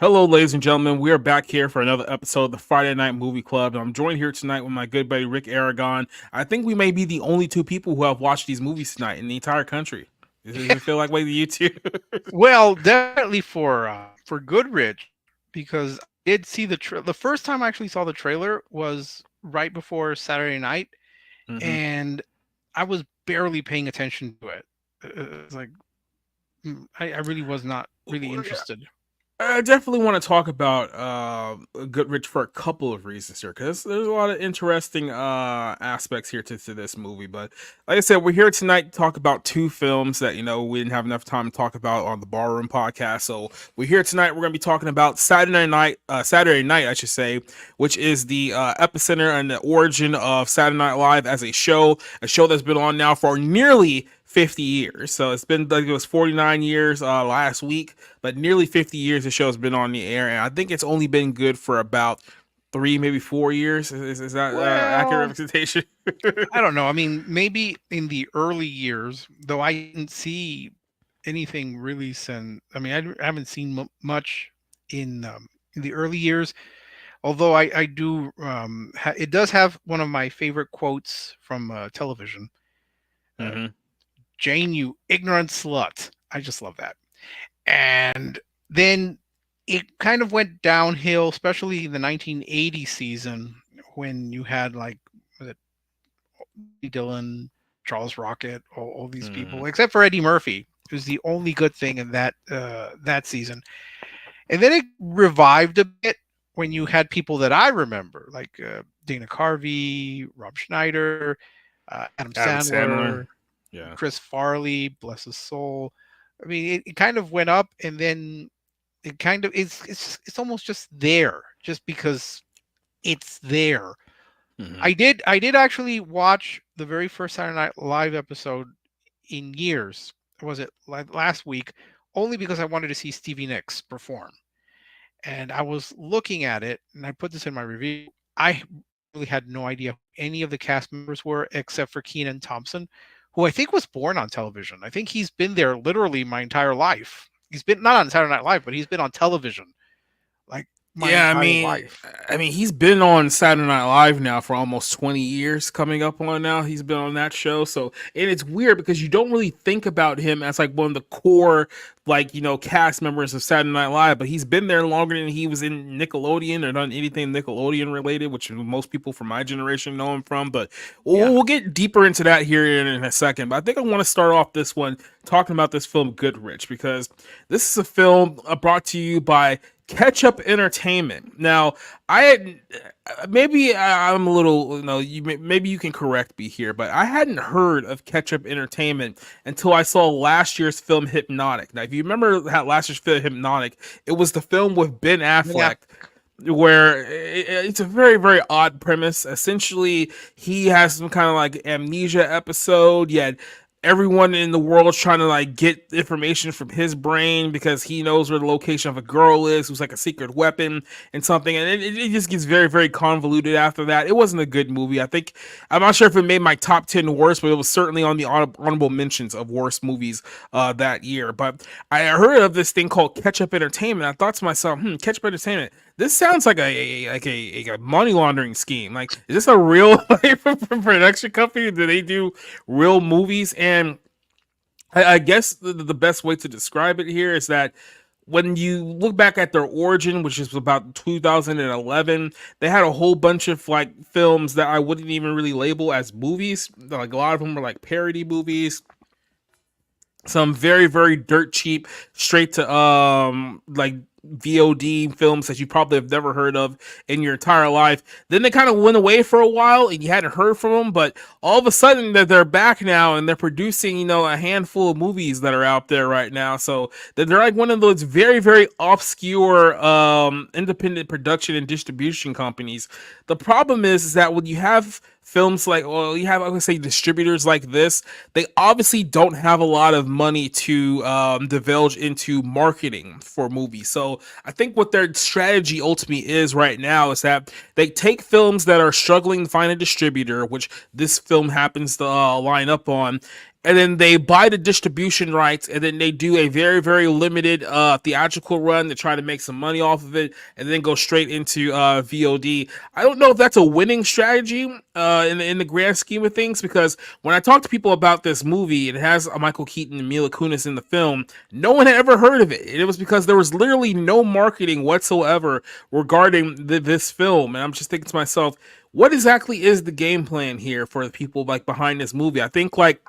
Hello, ladies and gentlemen. We are back here for another episode of the Friday Night Movie Club. And I'm joined here tonight with my good buddy Rick Aragon. I think we may be the only two people who have watched these movies tonight in the entire country. Does it feel like way to you two? Well, definitely for Goodrich, because I did see the first time I actually saw the trailer was right before Saturday night, and I was barely paying attention to it. It's like I really was not really interested. I definitely want to talk about Goodrich for a couple of reasons here, because there's a lot of interesting aspects here to this movie. But like I said, we're here tonight to talk about two films that, we didn't have enough time to talk about on the Barroom podcast. So we're here tonight. We're going to be talking about Saturday Night, I should say, which is the epicenter and the origin of Saturday Night Live as a show that's been on now for nearly 50 years. So it's been like it was 49 years last week, but nearly 50 years the show's been on the air, and I think it's only been good for about 3, maybe 4 years. Is that accurate representation? I don't know. I mean, maybe in the early years, though I didn't see anything really since. I mean, I haven't seen much in the early years. Although I do, it does have one of my favorite quotes from television. Jane, you ignorant slut. I just love that. And then it kind of went downhill, especially in the 1980 season when you had like Dylan, Charles Rocket, all these people, except for Eddie Murphy, who's the only good thing in that season. And then it revived a bit when you had people that I remember, like Dana Carvey, Rob Schneider, Adam Sandler. Yeah, Chris Farley, bless his soul. I mean, it kind of went up, and then it kind of it's almost just there, just because it's there. I did actually watch the very first Saturday Night Live episode in years. Was it last week? Only because I wanted to see Stevie Nicks perform, and I was looking at it, and I put this in my review. I really had no idea who any of the cast members were, except for Kenan Thompson, who I think was born on television. I think he's been there literally my entire life. He's been not on Saturday Night Live, but he's been on television like my entire life. I mean, he's been on Saturday Night Live now for almost 20 years coming up on now. He's been on that show. So, and it's weird because you don't really think about him as like one of the core, cast members of Saturday Night Live, but he's been there longer than he was in Nickelodeon or done anything Nickelodeon related, which most people from my generation know him from. But we'll get deeper into that here in a second. But I think I want to start off this one talking about this film Goodrich, because this is a film brought to you by Ketchup Entertainment. Now, I had maybe I'm a little, maybe you can correct me here, but I hadn't heard of Ketchup Entertainment until I saw last year's film Hypnotic. Now, if you remember that last year's film Hypnotic, it was the film with Ben Yeah. Affleck, where it's a very very odd premise. Essentially, he has some kind of like amnesia episode, yet everyone in the world trying to like get information from his brain because he knows where the location of a girl is who's like a secret weapon and something, and it just gets very very convoluted after that. It wasn't a good movie. I think, I'm not sure if it made my top 10 worst, but it was certainly on the honorable mentions of worst movies that year. But I heard of this thing called Ketchup Entertainment. I thought to myself, Ketchup Entertainment, this sounds like a money laundering scheme. Like, is this a real like, production company? Do they do real movies? And I guess the best way to describe it here is that when you look back at their origin, which is about 2011, they had a whole bunch of like films that I wouldn't even really label as movies. Like a lot of them were like parody movies, some very very dirt cheap, straight to like VOD films that you probably have never heard of in your entire life. Then they kind of went away for a while and you hadn't heard from them, but all of a sudden that they're back now and they're producing, a handful of movies that are out there right now. So they're like one of those very very obscure independent production and distribution companies. The problem is that when you have films like, well, you have, I would say, distributors like this, they obviously don't have a lot of money to divulge into marketing for movies. So I think what their strategy ultimately is right now is that they take films that are struggling to find a distributor, which this film happens to line up on, and then they buy the distribution rights, and then they do a very very limited theatrical run to try to make some money off of it, and then go straight into VOD. I don't know if that's a winning strategy in the grand scheme of things, because when I talk to people about this movie, it has Michael Keaton and Mila Kunis in the film. No one had ever heard of it. And it was because there was literally no marketing whatsoever regarding this film. And I'm just thinking to myself, what exactly is the game plan here for the people like behind this movie? I think like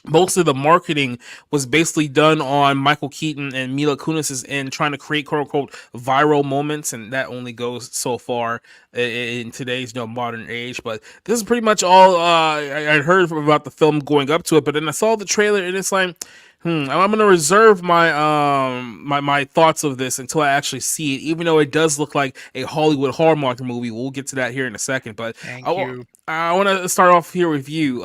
most of the marketing was basically done on Michael Keaton and Mila Kunis's end, trying to create quote unquote viral moments, and that only goes so far in today's modern age. But this is pretty much all I heard about the film going up to it. But then I saw the trailer, and it's like, I'm gonna reserve my thoughts of this until I actually see it, even though it does look like a Hollywood Hallmark movie. We'll get to that here in a second, but Thank you. I want to start off here with you.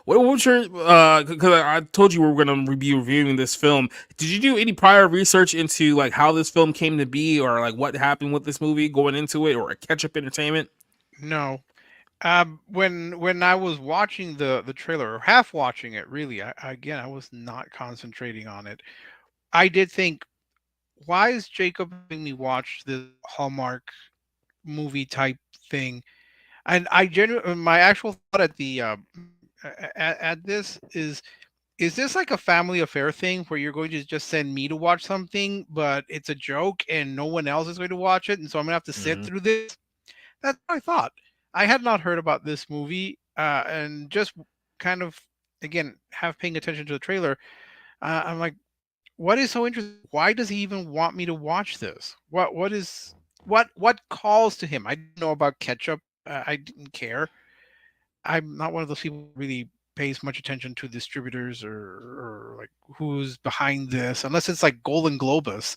What was your? Because I told you we were going to be reviewing this film. Did you do any prior research into like how this film came to be, or like what happened with this movie going into it, or a catch-up entertainment? No. When I was watching the trailer, or half watching it, really, again, I was not concentrating on it. I did think, why is Jacob having me watch this Hallmark movie type thing? And I genuinely, my actual thought at the at this is this like a family affair thing where you're going to just send me to watch something, but it's a joke and no one else is going to watch it, and so I'm gonna have to sit Mm-hmm. through this? That's what I thought. I had not heard about this movie, and just kind of, again, have paying attention to the trailer. I'm like, what is so interesting? Why does he even want me to watch this? What calls to him? I didn't know about ketchup. I didn't care. I'm not one of those people who really pays much attention to distributors or like who's behind this, unless it's like Golden Globus,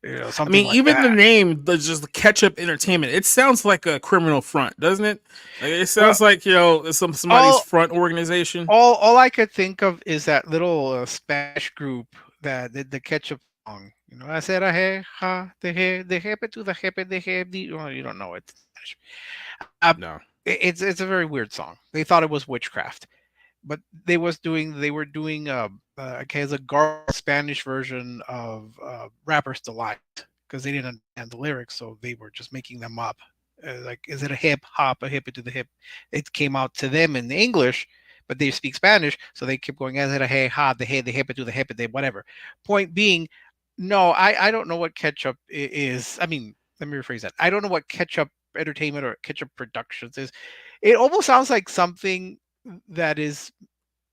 I something mean, like even the that. name, the just the ketchup entertainment, it sounds like a criminal front, doesn't it? Like, it Well, sounds like somebody's all front organization. all I could think of is that little Spanish group that did the ketchup song. I said, hey, ha, the hepe to the hepe, the hepe. Well, you don't know it. Uh, No. it's a very weird song. They thought it was witchcraft, but they were doing okay, as a garbled Spanish version of Rapper's Delight, because they didn't understand the lyrics, so they were just making them up. Like, is it a hip hop, a hip to the hip? It came out to them in English, but they speak Spanish, so they kept going, is it a hey ha, the hip to the hip, they whatever. Point being, no, I don't know what ketchup is. I mean, let me rephrase that. I don't know what ketchup entertainment or ketchup productions is. It almost sounds like something that is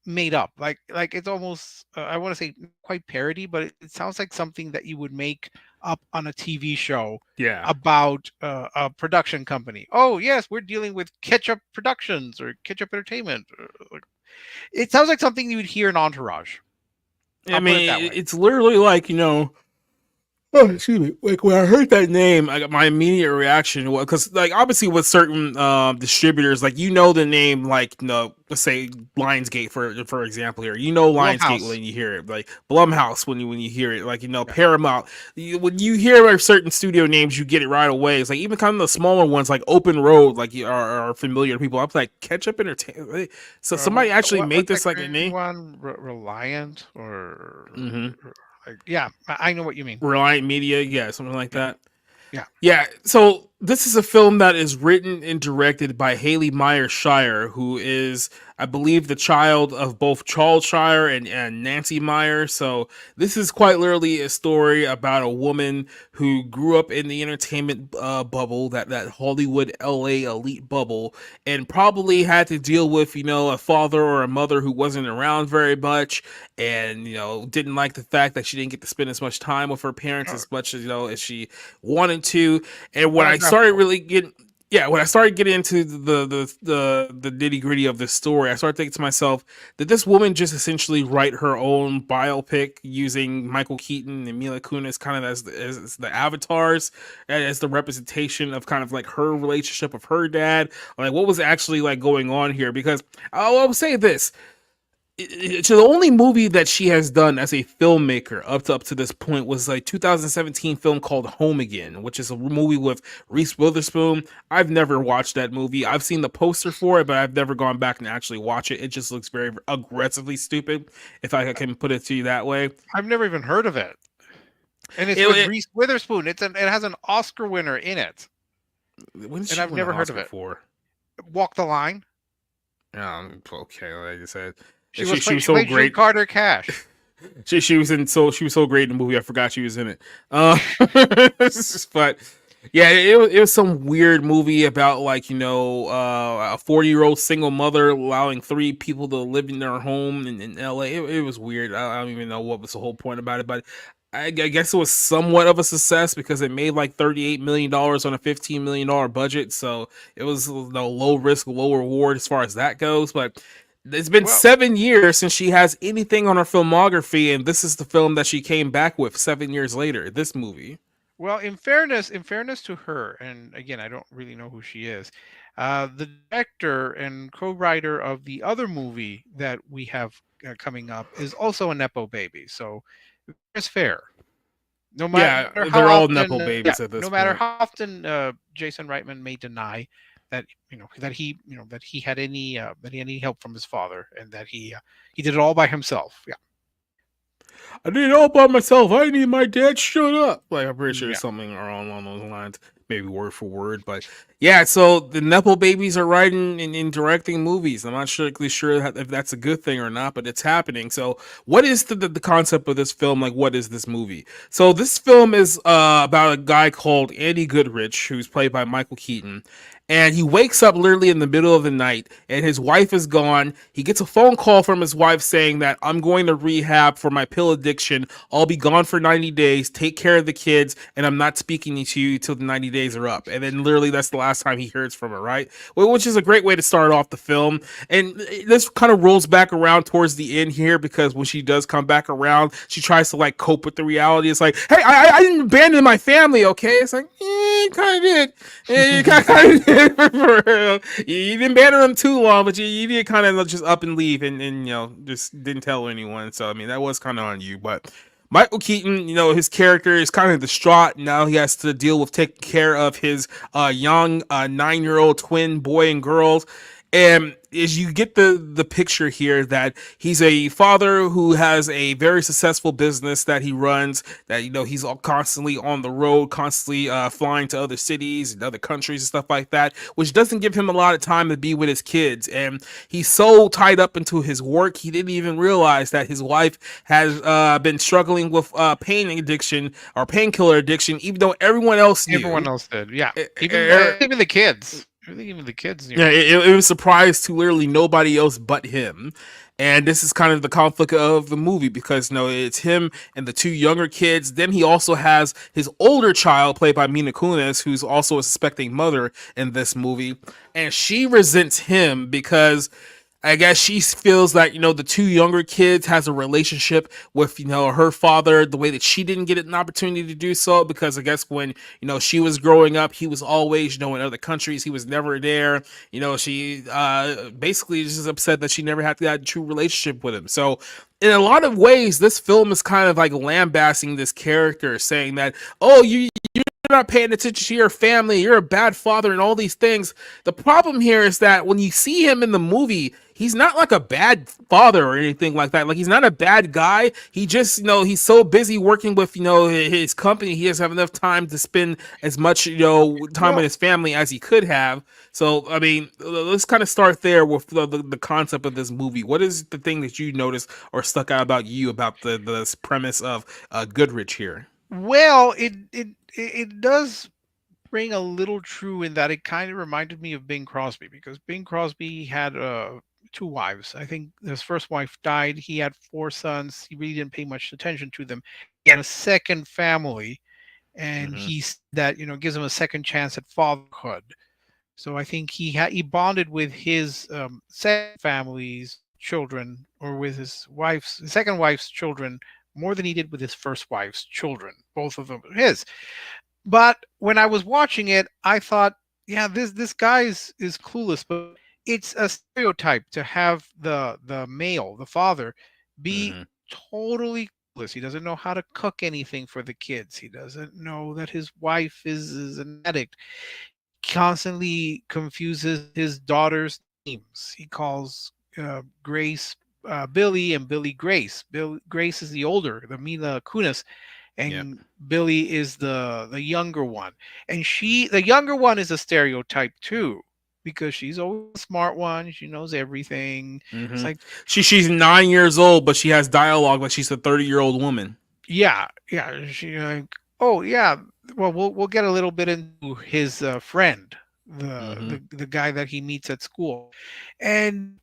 made up. Like it's almost I want to say quite parody, but it sounds like something that you would make up on a TV show Yeah. about a production company. Oh yes, we're dealing with Ketchup Productions or Ketchup Entertainment. It sounds like something you would hear in Entourage. I I'll put it that mean, way. it's literally like, oh, excuse me. Like when I heard that name, I got my immediate reaction was because, like, obviously with certain distributors, like the name, like let's say Lionsgate for example here, Lionsgate Blumhouse. when you hear it, like Blumhouse when you hear it, like Yeah. Paramount. When you hear like certain studio names, you get it right away. It's like even kind of the smaller ones, like Open Road, like are familiar to people. I'm like Ketchup Entertainment. So somebody actually made What's that this like a Korean name. one? Reliant or Mm-hmm. like, yeah, I know what you mean. Reliant Media, yeah, something like Yeah, that. yeah. Yeah, so this is a film that is written and directed by Haley Meyers-Shyer, who is, I believe, the child of both Charles Shyer and Nancy Meyer. So this is quite literally a story about a woman who grew up in the entertainment bubble, that Hollywood LA elite bubble, and probably had to deal with, a father or a mother who wasn't around very much, and, didn't like the fact that she didn't get to spend as much time with her parents Oh, as much as she wanted to. And when I started biographical. really getting when I started getting into the nitty gritty of this story, I started thinking to myself, did this woman just essentially write her own biopic using Michael Keaton and Mila Kunis kind of as the avatars, as the representation of kind of like her relationship with her dad? Like, what was actually like going on here? Because I'll say this, so the only movie that she has done as a filmmaker up to this point was a 2017 film called Home Again, which is a movie with Reese Witherspoon. I've never watched that movie. I've seen the poster for it, but I've never gone back and actually watch it. It just looks very aggressively stupid, if I can put it to you that way. I've never even heard of it, and it's with Reese Witherspoon. It has an Oscar winner in it, When did and she I've win an never heard of Oscar it. for? Walk the Line. Okay, like I said, She she was so played Julie great. Carter Cash. She was so great in the movie. I forgot she was in it. But yeah, it was some weird movie about like a 40-year-old single mother allowing 3 people to live in their home in L.A. It was weird. I don't even know what was the whole point about it, but I guess it was somewhat of a success because it made like $38 million on a $15 million budget. So it was low risk, low reward as far as that goes. But it's been Well, 7 years since she has anything on her filmography, and this is the film that she came back with 7 years later. This movie. well, in fairness to her, and again, I don't really know who she is. The director and co-writer of the other movie that we have coming up is also a nepo baby. So it's fair. No Yeah, matter how they're all often, nepo babies at this no matter point. how often Jason Reitman may deny that that he had any help from his father, and that he did it all by himself. Yeah, I did it all by myself. I need my dad. Shut up. Like, I'm pretty sure yeah. something along those lines, maybe word for word. But yeah, so the nepo babies are writing and directing movies. I'm not sure if that's a good thing or not, but it's happening. So what is the concept of this film? Like, what is this movie? So this film is about a guy called Andy Goodrich, who's played by Michael Keaton. And he wakes up literally in the middle of the night and his wife is gone. He gets a phone call from his wife saying that I'm going to rehab for my pill addiction. I'll be gone for 90 days. Take care of the kids. And I'm not speaking to you till the 90 days are up. And then literally that's the last time he hears from her, right? Which is a great way to start off the film. And this kind of rolls back around towards the end here because when she does come back around, she tries to like cope with the reality. It's like, hey, I didn't abandon my family, okay? It's like, you kind of did. You kind of did. For real. You didn't banner them too long, but you did kind of just up and leave and just didn't tell anyone. So I mean that was kind of on you. But Michael Keaton, his character is kind of distraught. Now he has to deal with taking care of his young 9-year-old twin boy and girls. And as you get the picture here that he's a father who has a very successful business that he runs, that he's all constantly on the road, constantly flying to other cities and other countries and stuff like that, which doesn't give him a lot of time to be with his kids. And he's so tied up into his work, he didn't even realize that his wife has been struggling with pain addiction or painkiller addiction, even though everyone else knew. Everyone else did. Yeah, even the kids. I think even the kids knew. Yeah, it was a surprise to literally nobody else but him. And this is kind of the conflict of the movie because it's him and the two younger kids. Then he also has his older child, played by Mina Kunis, who's also a suspecting mother in this movie, and she resents him because I guess she feels that the two younger kids has a relationship with her father the way that she didn't get an opportunity to do so, because I guess when she was growing up, he was always in other countries, he was never there. She basically is just upset that she never had that true relationship with him. So in a lot of ways, this film is kind of like lambasting this character, saying that, oh, you're not paying attention to your family, you're a bad father, and all these things. The problem here is that when you see him in the movie, he's not like a bad father or anything like that. Like, he's not a bad guy. He just, he's so busy working with, his company, he doesn't have enough time to spend as much, time with Well, his family as he could have. So, I mean, let's kind of start there with the concept of this movie. What is the thing that you noticed or stuck out about you about the premise of Goodrich here? well, it does ring a little true in that it kind of reminded me of Bing Crosby, because Bing Crosby had two wives. I think his first wife died. He had four sons. He really didn't pay much attention to them. He had a second family, and Mm-hmm. that gives him a second chance at fatherhood. So I think he bonded with his second family's children, or with his second wife's children, more than he did with his first wife's children. Both of them are his. But when I was watching it, I thought, yeah, this guy is clueless. But it's a stereotype to have the male, the father, be Mm-hmm. totally clueless. He doesn't know how to cook anything for the kids. He doesn't know that his wife is an addict. Constantly confuses his daughter's names. He calls Grace Billy, and Billy Grace. Grace is the older, the Mila Kunis, Yep. and Billy is the younger one. And the younger one is a stereotype too, because she's always a smart one. She knows everything. It's Mm-hmm. like, She's 9 years old, but she has dialogue like she's a 30-year-old woman. yeah, yeah. She like, oh yeah. Well, we'll get a little bit into his friend, Mm-hmm. the guy that he meets at school, and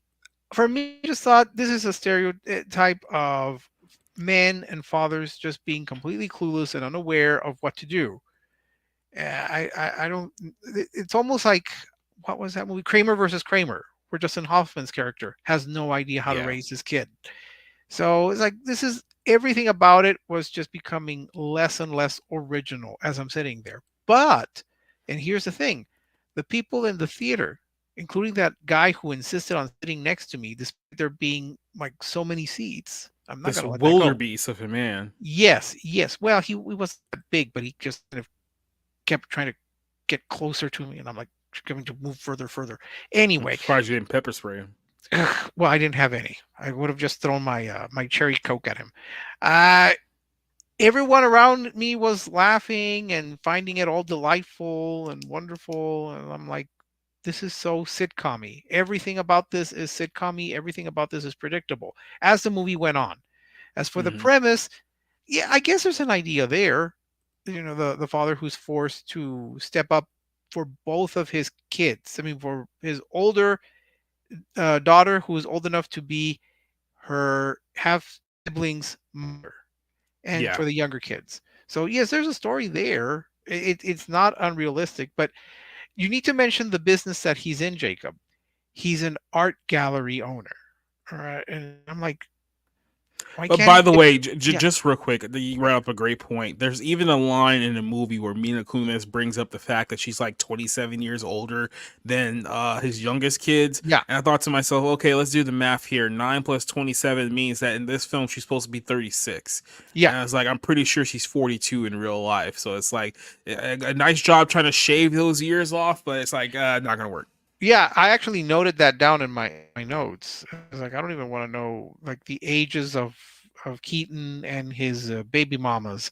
for me, I just thought this is a stereotype of men and fathers just being completely clueless and unaware of what to do. I don't. It's almost like, what was that movie, Kramer versus Kramer, where Justin Hoffman's character has no idea how to Yeah. raise his kid. So it's like, this is everything about it was just becoming less and less original as I'm sitting there. But, and here's the thing, the people in the theater, including that guy who insisted on sitting next to me, despite there being like so many seats, I'm not This going to let that go. wildebeest of a man. Yes, yes. Well, he was big, but he just kind of kept trying to get closer to me, and I'm like going to move further, further. I'm Anyway, surprised you didn't pepper spray him. well, I didn't have any. I would have just thrown my cherry coke at him. Uh, Everyone around me was laughing and finding it all delightful and wonderful, and I'm like, this is so sitcom-y. Everything about this is sitcom-y. Everything about this is predictable as the movie went on. As for the Mm-hmm. premise, yeah, I guess there's an idea there. The father who's forced to step up for both of his kids. I mean, for his older daughter, who is old enough to be her half sibling's mother, and Yeah. for the younger kids. So yes, there's a story there. It's not unrealistic, but you need to mention the business that he's in, Jacob. He's an art gallery owner. All right, and I'm like, why But can't by he the just? way, Yeah, just real quick, you brought up a great point. There's even a line in the movie where Mina Kunis brings up the fact that she's like 27 years older than his youngest kids. yeah, And I thought to myself, okay, let's do the math here. 9 plus 27 means that in this film, she's supposed to be 36. yeah. And I was like, I'm pretty sure she's 42 in real life. So it's like a nice job trying to shave those years off, but it's like not going to work. Yeah, I actually noted that down in my notes. I was like, I don't even want to know like the ages of Keaton and his baby mamas.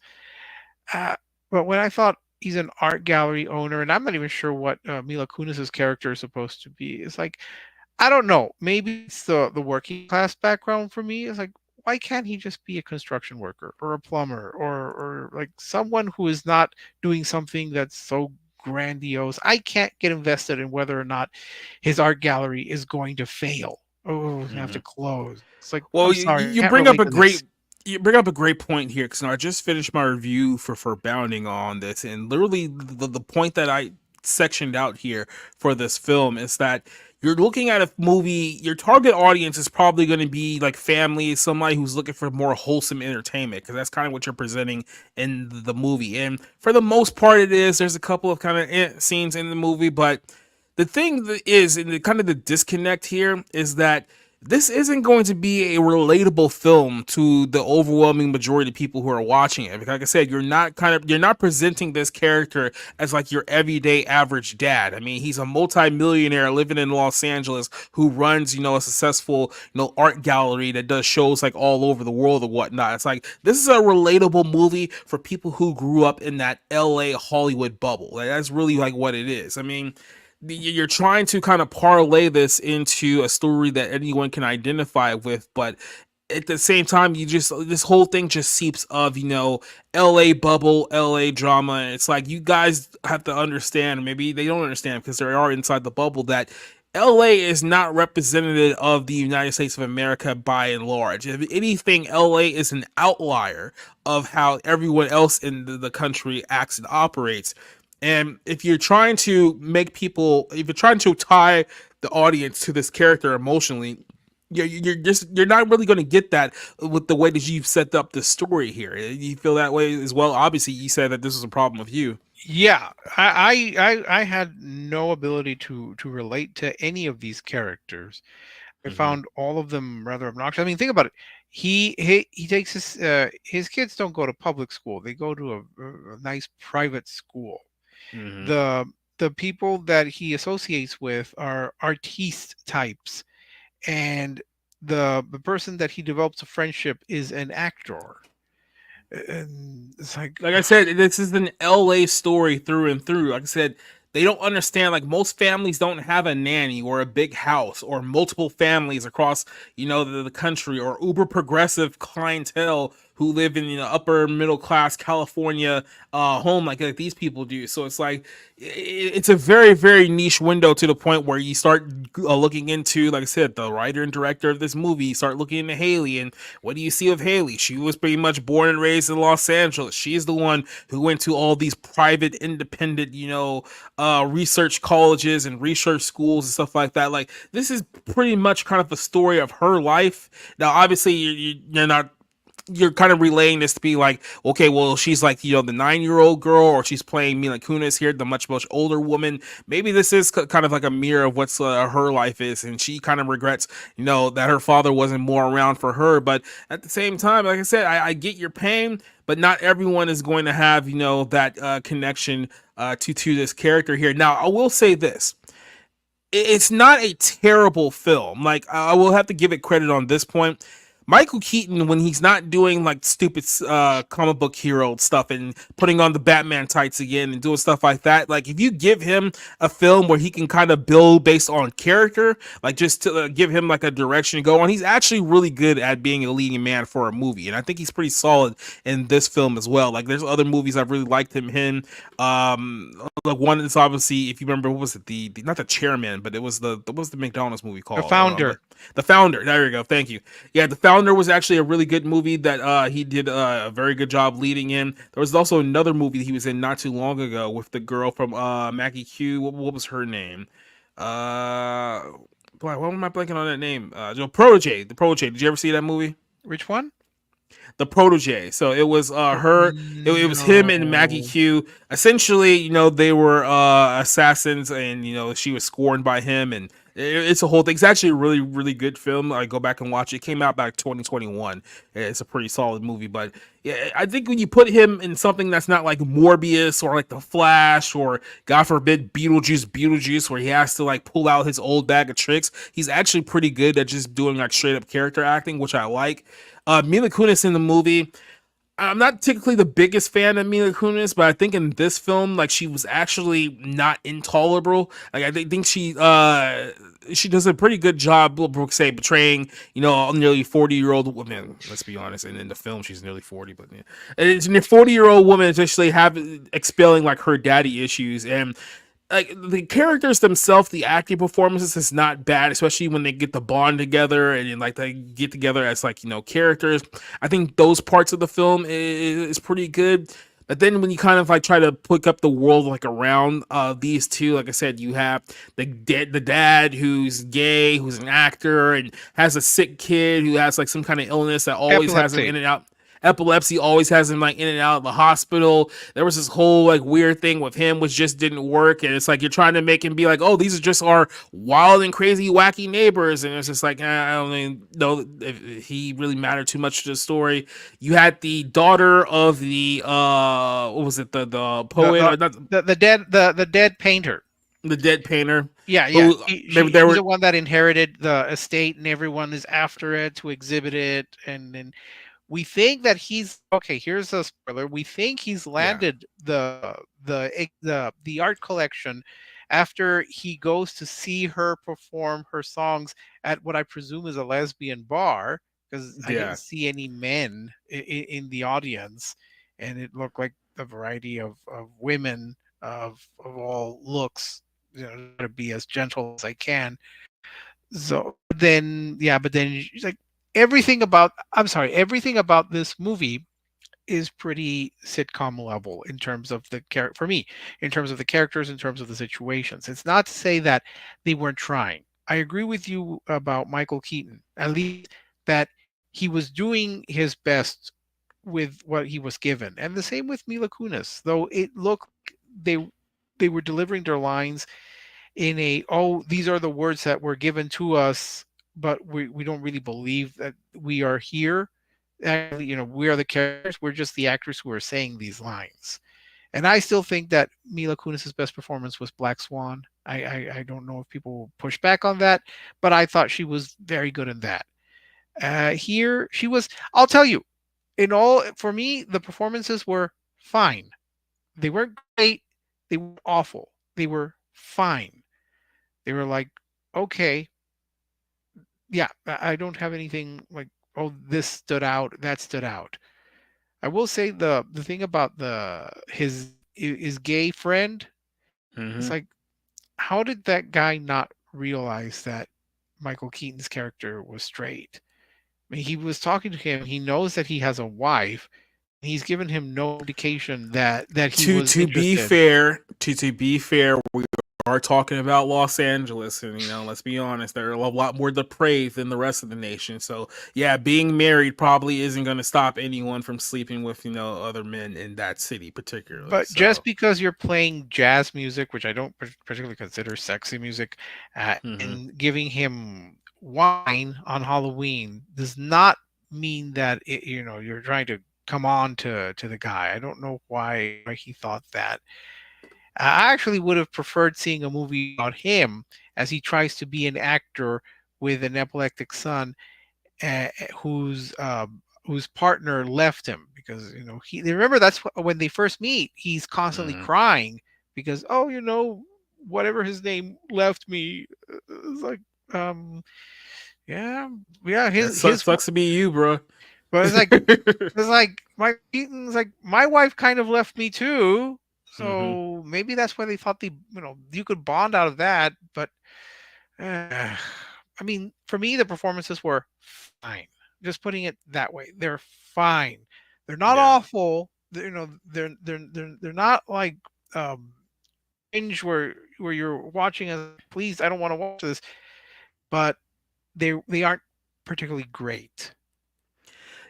Uh, but when I thought he's an art gallery owner, and I'm not even sure what Mila Kunis's character is supposed to be, it's like, I don't know. Maybe it's the working class background for me. It's like, why can't he just be a construction worker or a plumber, or like someone who is not doing something that's so grandiose. I can't get invested in whether or not his art gallery is going to fail. Oh, I have to close. It's like, Well, I'm you, sorry, I you can't bring up relate a to this. great you bring up a great point here because I just finished my review for Bounding on this, and literally the point that I sectioned out here for this film is that you're looking at a movie. Your target audience is probably going to be like family, somebody who's looking for more wholesome entertainment because that's kind of what you're presenting in the movie. And for the most part, it is. There's a couple of kind of scenes in the movie, but the thing that is, and the kind of the disconnect here is that this isn't going to be a relatable film to the overwhelming majority of people who are watching it. Because like I said, you're not presenting this character as like your everyday average dad. I mean, he's a multi-millionaire living in Los Angeles who runs, a successful, art gallery that does shows like all over the world or whatnot. It's like this is a relatable movie for people who grew up in that LA Hollywood bubble. Like that's really like what it is. I mean, you're trying to kind of parlay this into a story that anyone can identify with, but at the same time, this whole thing just seeps of LA bubble, LA drama. It's like you guys have to understand, maybe they don't understand because they are inside the bubble, that LA is not representative of the United States of America by and large. If anything, LA is an outlier of how everyone else in the country acts and operates. And if you're trying to if you're trying to tie the audience to this character emotionally, you're not really going to get that with the way that you've set up the story here. You feel that way as well. Obviously, you said that this is a problem with you. Yeah, I had no ability to relate to any of these characters. I Mm-hmm. found all of them rather obnoxious. I mean, think about it. He takes his kids don't go to public school. They go to a nice private school. Mm-hmm. The the people that he associates with are artiste types, and the person that he develops a friendship is an actor. And it's Like I said, this is an LA story through and through. Like I said, they don't understand, like most families don't have a nanny or a big house or multiple families across, the country, or uber progressive clientele who live in upper middle class California home like these people do. So it's like it's a very very niche window to the point where you start looking into, like I said, the writer and director of this movie. You start looking into Haley, and what do you see of Haley? She was pretty much born and raised in Los Angeles. She's the one who went to all these private, independent, research colleges and research schools and stuff like that. Like this is pretty much kind of the story of her life. Now, obviously, you're not, you're kind of relaying this to be like, okay, well, she's like, the 9-year-old girl, or she's playing Mila Kunis here, the much older woman. Maybe this is kind of like a mirror of what's her life is, and she kind of regrets, that her father wasn't more around for her. But at the same time, like I said, I get your pain, but not everyone is going to have, that connection to this character here. Now, I will say this. It's not a terrible film. Like, I will have to give it credit on this point. Michael Keaton, when he's not doing like stupid comic book hero stuff and putting on the Batman tights again and doing stuff like that, like if you give him a film where he can kind of build based on character, like just to give him like a direction to go on, he's actually really good at being a leading man for a movie, and I think he's pretty solid in this film as well. Like there's other movies I've really liked him in. Like one is obviously, if you remember, what was it, the not the Chairman, but it was what was the McDonald's movie the called? founder. The Founder. There you go. Thank you. Yeah, The Founder was actually a really good movie that he did a very good job leading in. There was also another movie that he was in not too long ago with the girl from Maggie Q. What was her name? Boy, why am I blanking on that name? Protege. The Protege. Did you ever see that movie? Which one? The Protege. So it was her. It was him and Maggie No. Q. Essentially, they were assassins, and she was scorned by him, and it's a whole thing. It's actually a really really good film. I go back and watch it. It came out back 2021. It's a pretty solid movie, but yeah, I think when you put him in something that's not like Morbius or like The Flash or God forbid Beetlejuice, where he has to like pull out his old bag of tricks, he's actually pretty good at just doing like straight up character acting, which I like. Mila Kunis in the movie, I'm not typically the biggest fan of Mila Kunis, but I think in this film, like she was actually not intolerable. Like think she does a pretty good job, Brooke say, portraying a nearly 40-year-old woman. Let's be honest, and in the film she's nearly 40, but yeah, and it's a 40-year-old woman essentially have expelling like her daddy issues, and like the characters themselves, the acting performances is not bad, especially when they get the bond together and like they get together as like characters. I think those parts of the film is pretty good. But then when you kind of like try to pick up the world like around these two, like I said, you have the dad who's gay, who's an actor, and has a sick kid who has like some kind of illness that always has him Epilepsy. in and out. Epilepsy always has him like in and out of the hospital. There was this whole like weird thing with him which just didn't work, and it's like you're trying to make him be like, oh, these are just our wild and crazy wacky neighbors, and it's just like I don't even know if he really mattered too much to the story. You had the daughter of the what was it, the poet, or not, The dead painter. the dead painter, Yeah, yeah. who they He's were the one that inherited the estate, and everyone is after it to exhibit it. And then we think that he's okay. Here's a spoiler. We think he's yeah, landed the art collection after he goes to see her perform her songs at what I presume is a lesbian bar, because I didn't yeah. see any men in the audience, and it looked like a variety of women of all looks, to be as gentle as I can. So then, yeah, but then she's like, everything about this movie is pretty sitcom level in terms of for me, in terms of the characters, in terms of the situations. It's not to say that they weren't trying. I agree with you about Michael Keaton, at least that he was doing his best with what he was given, and the same with Mila Kunis, though it looked like they were delivering their lines in a, oh, these are the words that were given to us, but we don't really believe that we are here. Actually, we are the characters, we're just the actors who are saying these lines. And I still think that Mila Kunis's best performance was Black Swan. I don't know if people will push back on that, but I thought she was very good in that. Here she was, I'll tell you, in all, for me, the performances were fine. They weren't great, they weren't awful, they were fine. They were like, okay, yeah, I don't have anything like, oh, this stood out, that stood out. I will say the thing about the his gay friend, it's Mm-hmm. like, how did that guy not realize that Michael Keaton's character was straight? I mean, he was talking to him. He knows that he has a wife. He's given him no indication that he was To be interested. fair, to be fair, we are talking about Los Angeles, and let's be honest, they're a lot more depraved than the rest of the nation. So yeah, being married probably isn't going to stop anyone from sleeping with other men in that city, particularly. But just So because you're playing jazz music, which I don't particularly consider sexy music, hmm and giving him wine on Halloween does not mean that you're trying to come on to the guy. I don't know why he thought that. I actually would have preferred seeing a movie about him as he tries to be an actor with an epileptic son, uh, whose whose partner left him, because he remember that's when they first meet, he's constantly hmm crying because, oh, whatever his name left me. It's like, um yeah, yeah, that his sucks to be you, bro. but it's like my Keaton's like, my wife kind of left me too, hmm so maybe that's why they thought you could bond out of that. But uh, I mean, for me, the performances were fine. Just putting it that way, they're fine. They're not Yeah. awful. They're not like binge where you're watching as, please, I don't want to watch this. But they aren't particularly great.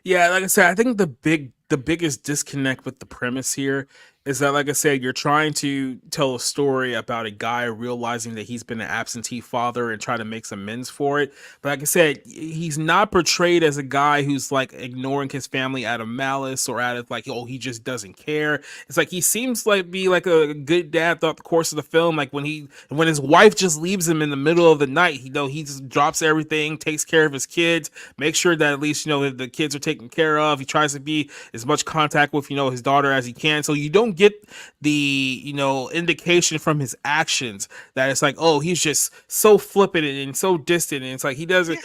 Yeah, like I said, I think the biggest disconnect with the premise here is that, like I said, you're trying to tell a story about a guy realizing that he's been an absentee father and try to make some amends for it. But like I said, he's not portrayed as a guy who's like ignoring his family out of malice or out of like, oh, he just doesn't care. It's like he seems like be like a good dad throughout the course of the film. Like when his wife just leaves him in the middle of the night, he just drops everything, takes care of his kids, makes sure that at least the kids are taken care of. He tries to be as much contact with his daughter as he can, so you don't get the indication from his actions that it's like, oh, he's just so flippant and so distant, and it's like he doesn't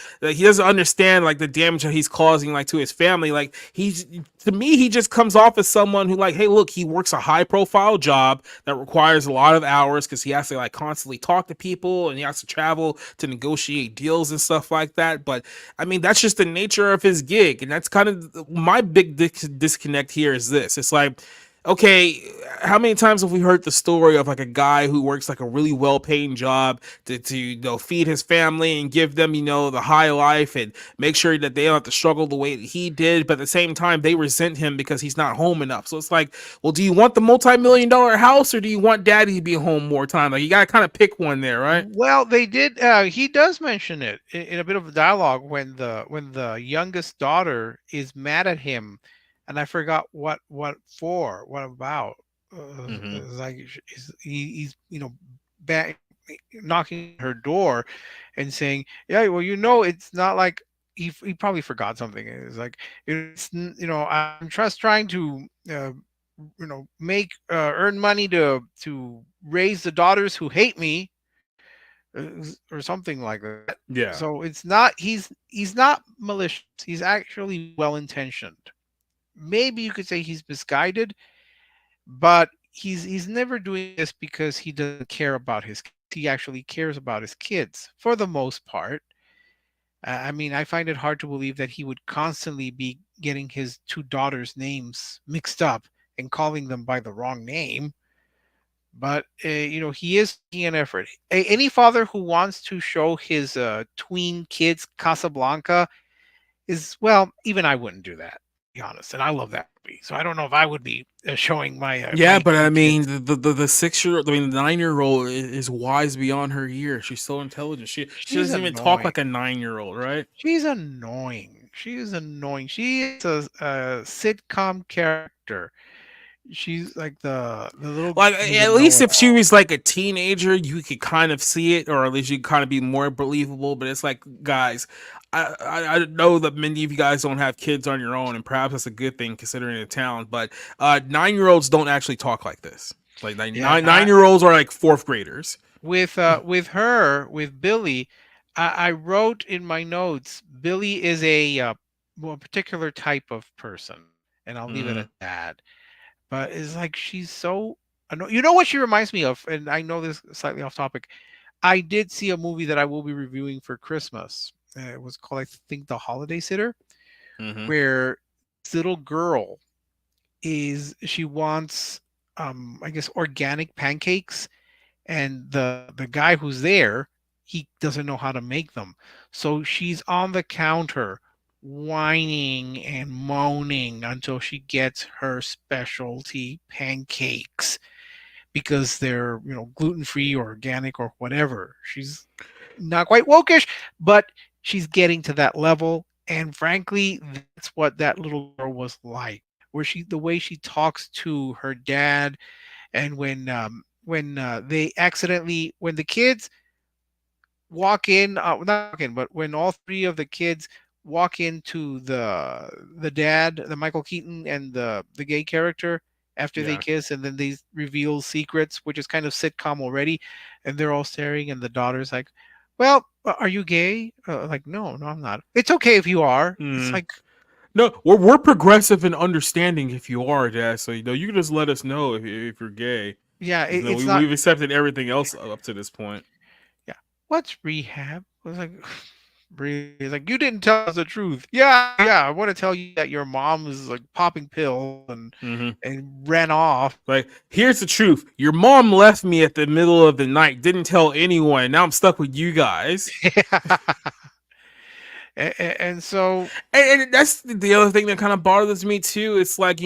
understand like the damage that he's causing like to his family. Like he's to me, he just comes off as someone who like, hey, look, he works a high profile job that requires a lot of hours because he has to like constantly talk to people and he has to travel to negotiate deals and stuff like that. But I mean, that's just the nature of his gig, and that's kind of my big disconnect here. Is this? It's like, okay, how many times have we heard the story of like a guy who works like a really well-paying job to feed his family and give them the high life and make sure that they don't have to struggle the way that he did, but at the same time they resent him because he's not home enough. So it's like, well, do you want the multi-million-dollar house or do you want daddy to be home more time? Like you gotta kind of pick one there, right? Well, they did. He does mention it in a bit of a dialogue when the youngest daughter is mad at him, and I forgot what about. Mm-hmm. It's like he's back knocking on her door and saying, "Yeah, well, it's not like." He probably forgot something. It's like I'm just trying to make earn money to raise the daughters who hate me, or something like that. Yeah. So it's not he's not malicious. He's actually well intentioned. Maybe you could say he's misguided, but he's never doing this because he doesn't care about his kids. He actually cares about his kids for the most part. I mean, I find it hard to believe that he would constantly be getting his two daughters' names mixed up and calling them by the wrong name. But he is making an effort. Any father who wants to show his tween kids Casablanca is, well, even I wouldn't do that, to be honest. And I love that movie, so I don't know if I would be showing my Yeah, my but I tween mean, kids. the 6 year, I mean, the 9 year old is wise beyond her years. She's so intelligent. She She's doesn't even talk annoying. like a 9 year old, right? She's annoying. She is annoying. She is a sitcom character. She's like the little Like who's a at least if she know-it-all. was like a teenager, you could kind of see it, or at least you kind of be more believable. But it's like, guys, I know that many of you guys don't have kids on your own, and perhaps that's a good thing considering the talent. But 9 year olds don't actually talk like this. Like Yeah, nine year olds are like fourth graders. with Billy, I wrote in my notes, Billy is a particular type of person, and I'll leave it Mm-hmm. at that. But it's like she's so you know what she reminds me of, and I know this is slightly off topic. I did see a movie that I will be reviewing for Christmas. It was called, I think, The Holiday Sitter, Mm-hmm. where this little girl she wants I guess organic pancakes, and the guy who's there, he doesn't know how to make them, so she's on the counter whining and moaning until she gets her specialty pancakes because they're gluten free or organic or whatever. She's not quite wokish, but she's getting to that level, and frankly that's what that little girl was like, where the way she talks to her dad, and when the kids walk in, not walk in, but when all three of the kids walk into the dad, the Michael Keaton, and the gay character after they Yeah. kiss, and then they reveal secrets, which is kind of sitcom already, and they're all staring, and the daughter's like, "Well, are you gay?" Like, no, no, I'm not. It's okay if you are. It's Mm. like, No, we're progressive and understanding if you are, Dad. So you can just let us know if you're gay. yeah, 'Cause, it's not. we've accepted everything else up to this point. Yeah, what's rehab? I was like, He's like, you didn't tell us the truth. Yeah, yeah. I want to tell you that your mom is like popping pills Mm-hmm. and ran off. Like, here's the truth: your mom left me at the middle of the night, didn't tell anyone. Now I'm stuck with you guys. And so And that's the other thing that kind of bothers me too. It's like,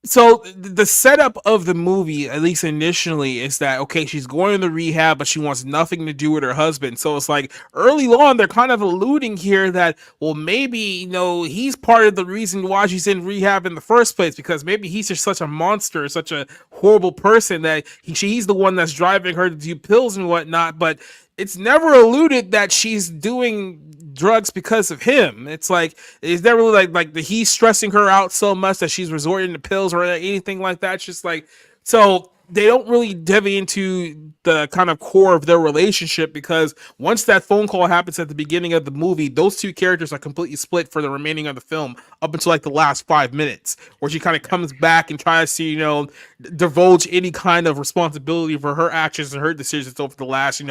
So the setup of the movie, at least initially, is that okay, she's going to rehab, but she wants nothing to do with her husband. So it's like early on, they're kind of alluding here that well, maybe he's part of the reason why she's in rehab in the first place, because maybe he's just such a monster, such a horrible person that he's the one that's driving her to do pills and whatnot. But it's never alluded that she's doing drugs because of him. It's never really like the he's stressing her out so much that she's resorting to pills or anything like that. It's just like so they don't really dive into the kind of core of their relationship, because once that phone call happens at the beginning of the movie, those two characters are completely split for the remaining of the film up until like the last 5 minutes, where she kind of comes back and tries to divulge any kind of responsibility for her actions and her decisions over the last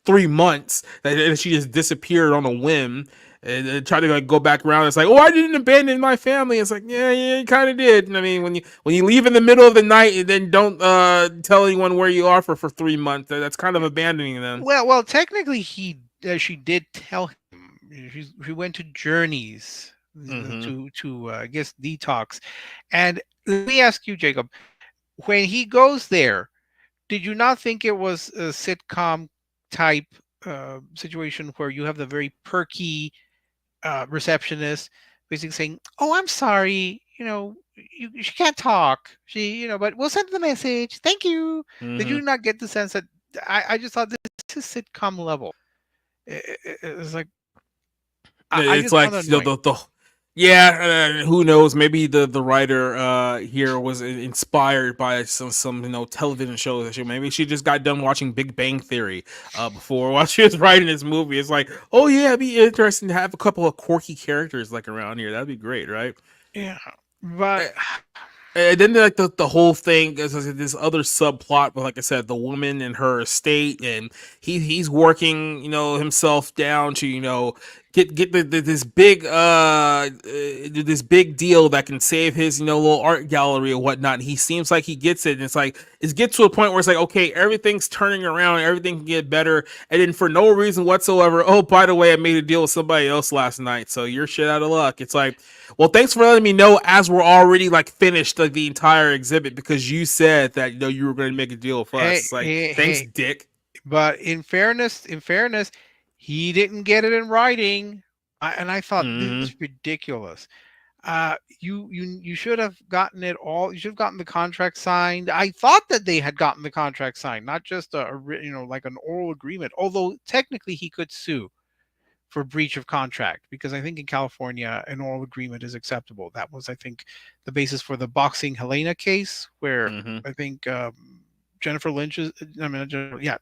3 months, and she just disappeared on a whim and try to like go back around. It's like, oh, I didn't abandon my family. It's like, yeah, you kind of did. I mean, when you leave in the middle of the night and then don't tell anyone where you are for 3 months, that's kind of abandoning them. Well, technically, she did tell him. She went to Journeys to I guess detox. And let me ask you, Jacob, when he goes there, did you not think it was a sitcom type situation where you have the very perky receptionist basically saying, "Oh, I'm sorry, she can't talk. But we'll send the message. Thank you." Did you not get the sense that I just thought this is sitcom level? It's like I It's just like found that annoying. yeah, who knows? Maybe the writer here was inspired by some television shows that maybe she just got done watching Big Bang Theory before while she was writing this movie. It's like, oh yeah, it'd be interesting to have a couple of quirky characters like around here. That'd be great, right? Yeah, but And then like the whole thing is this other subplot with, like I said, the woman and her estate, and he's working himself down to get this big this big deal that can save his little art gallery or whatnot. And he seems like he gets it, and it's like it gets to a point where it's like, okay, everything's turning around, everything can get better, and then for no reason whatsoever, oh, by the way, I made a deal with somebody else last night, so you're shit out of luck. It's like, well, thanks for letting me know as we're already like finished like the entire exhibit, because you said that you were going to make a deal with us. hey, It's like, hey, thanks, hey. dick. But in fairness, he didn't get it in writing, and I thought this Mm-hmm. is ridiculous. You should have gotten it all. You should have gotten the contract signed. I thought that they had gotten the contract signed, not just like an oral agreement. Although technically he could sue for breach of contract, because I think in California an oral agreement is acceptable. That was, I think, the basis for the boxing Helena case, where Mm-hmm. I think Jennifer Lynch's, I mean, yeah,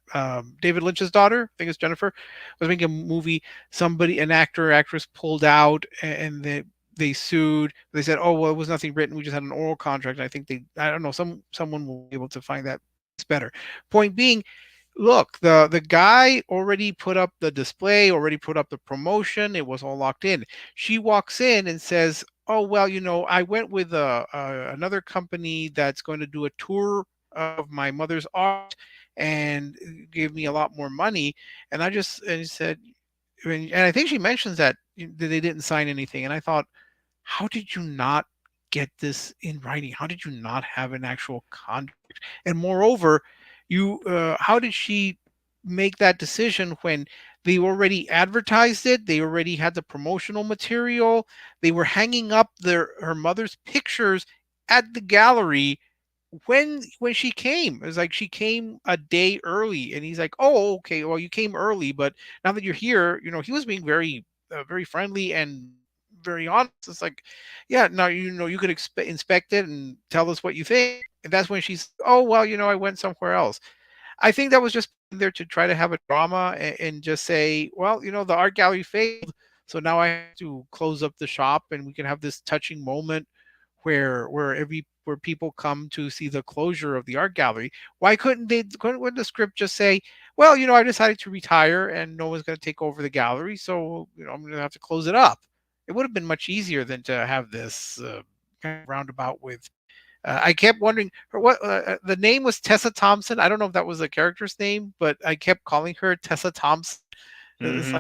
David Lynch's daughter, I think it's Jennifer, was making a movie. An actor or actress pulled out, and they sued. They said, "Oh, well, it was nothing written. We just had an oral contract." And I think I don't know, someone will be able to find that it's better. Point being, look, the guy already put up the display, already put up the promotion. It was all locked in. She walks in and says, "Oh, well, I went with another company that's going to do a tour of my mother's art and gave me a lot more money." And he said, and I think she mentions that they didn't sign anything. And I thought, how did you not get this in writing? How did you not have an actual contract? And moreover, how did she make that decision when they already advertised it? They already had the promotional material. They were hanging up her mother's pictures at the gallery when she came. It was like she came a day early, and he's like, "Oh, okay, well, you came early, but now that you're here," he was being very friendly and very honest. It's like, yeah, now you could inspect it and tell us what you think. And that's when she's, "Oh, well, I went somewhere else." I think that was just there to try to have a drama, and just say, "Well, the art gallery failed, so now I have to close up the shop, and we can have this touching moment where people come to see the closure of the art gallery." Why couldn't the script just say, "Well, I decided to retire, and no one's going to take over the gallery, so I'm going to have to close it up." It would have been much easier than to have this kind of roundabout with. I kept wondering what the name was. Tessa Thompson. I don't know if that was a character's name, but I kept calling her Tessa Thompson. It's Mm-hmm.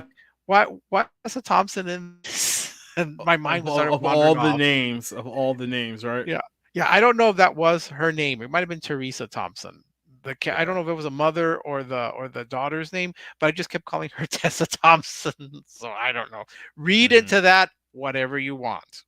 like, why Tessa Thompson in this? And my mind Of started all wandering of off. all the names, right? Yeah. Yeah, I don't know if that was her name. It might have been Teresa Thompson. I don't Yeah. know if it was a mother or the daughter's name, but I just kept calling her Tessa Thompson. So I don't know. Read Mhm. into that whatever you want.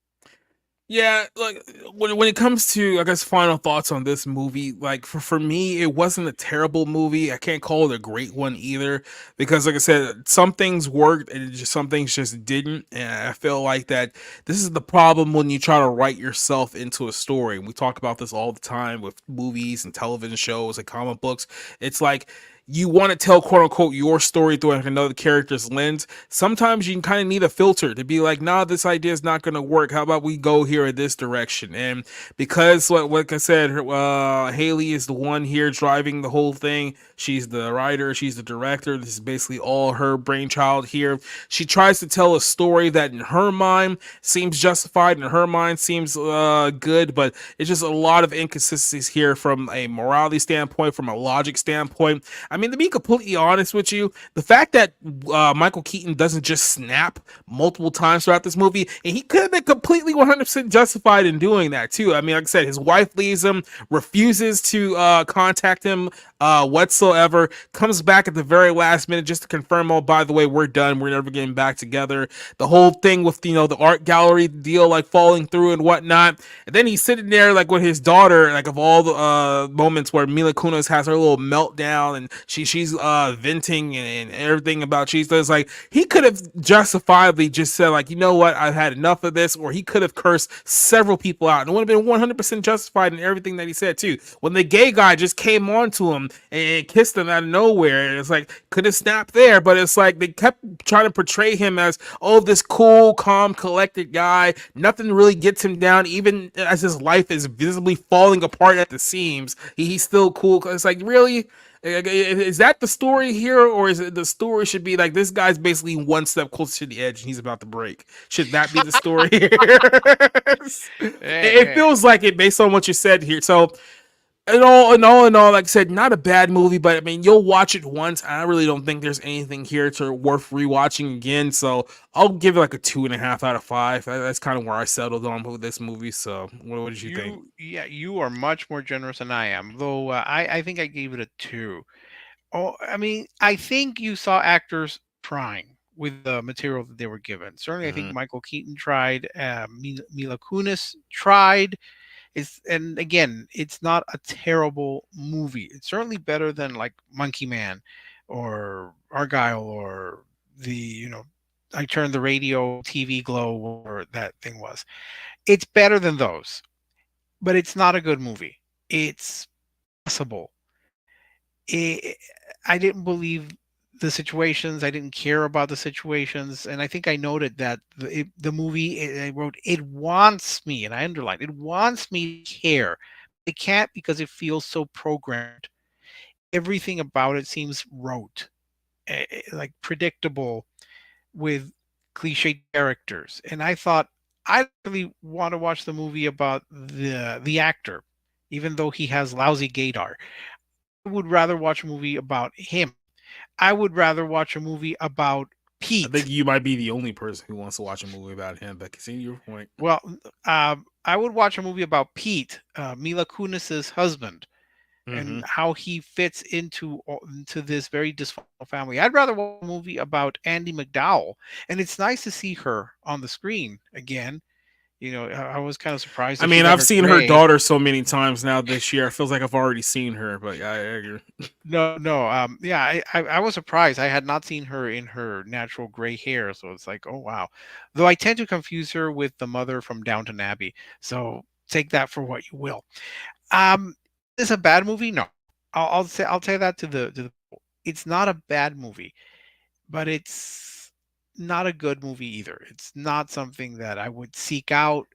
Yeah, like when it comes to, I guess, final thoughts on this movie, like for me, it wasn't a terrible movie. I can't call it a great one either, because like I said, some things worked and some things just didn't. And I feel like that this is the problem when you try to write yourself into a story. And we talk about this all the time with movies and television shows and comic books. It's like you want to tell quote unquote your story through like another character's lens. Sometimes you kind of need a filter to be like, nah, this idea is not going to work. How about we go here in this direction? And because, like I said, Haley is the one here driving the whole thing. She's the writer, she's the director. This is basically all her brainchild here. She tries to tell a story that in her mind seems justified, in her mind seems good, but it's just a lot of inconsistencies here from a morality standpoint, from a logic standpoint. I mean, to be completely honest with you, the fact that Michael Keaton doesn't just snap multiple times throughout this movie, and he could have been completely 100% justified in doing that too. I mean, like I said, his wife leaves him, refuses to contact him whatsoever, comes back at the very last minute just to confirm, oh, by the way, we're done, we're never getting back together. The whole thing with, the art gallery deal like falling through and whatnot, and then he's sitting there like with his daughter, like of all the moments where Mila Kunis has her little meltdown and she's venting and everything about she's like, he could have justifiably just said like, you know what, I've had enough of this, or he could have cursed several people out and it would have been 100% justified in everything that he said too. When the gay guy just came on to him and kissed him out of nowhere, it's like could have snapped there, but it's like they kept trying to portray him as, oh, this cool, calm, collected guy. Nothing really gets him down, even as his life is visibly falling apart at the seams. He's still cool. It's like, really? Is that the story here, or is it the story should be like this guy's basically one step closer to the edge and he's about to break? Should that be the story here? It Eh, feels like it based on what you said here. So in all, like I said, not a bad movie, but I mean, you'll watch it once. I really don't think there's anything here to worth rewatching again. So I'll give it like a 2.5 out of 5. That's kind of where I settled on with this movie. So what did you think? yeah, you are much more generous than I am. Though I think I gave it a 2. Oh, I mean, I think you saw actors trying with the material that they were given. Certainly, I think Mm-hmm. Michael Keaton tried. Mila Kunis tried. And again, it's not a terrible movie. It's certainly better than like Monkey Man, or Argyle, or the I turned the radio TV glow, or that thing was. It's better than those, but it's not a good movie. It's possible. It, I didn't believe the situations. I didn't care about the situations, and I think I noted that the movie I wrote it wants me, and I underlined it wants me to care. It can't because it feels so programmed. Everything about it seems rote, like predictable, with cliche characters. And I thought I really want to watch the movie about the actor, even though he has lousy gaydar. I would rather watch a movie about him. I would rather watch a movie about I think Pete. you might be the only person who wants to watch a movie about him. But continue your point. Well, I would watch a movie about Pete, Mila Kunis's husband, Mm-hmm. and how he fits into this very dysfunctional family. I'd rather watch a movie about Andy McDowell, and it's nice to see her on the screen again. I was kind of surprised I that she mean, got I've her seen her gray. daughter so many times now this year. It feels like I've already seen her, but yeah, I agree. No, no, yeah, I was surprised. I had not seen her in her natural gray hair, so it's like, oh wow. Though I tend to confuse her with the mother from Downton Abbey, so take that for what you will. Um, is a bad movie? No, I'll tell you that to the. It's not a bad movie, but it's not a good movie either. It's not something that I would seek out.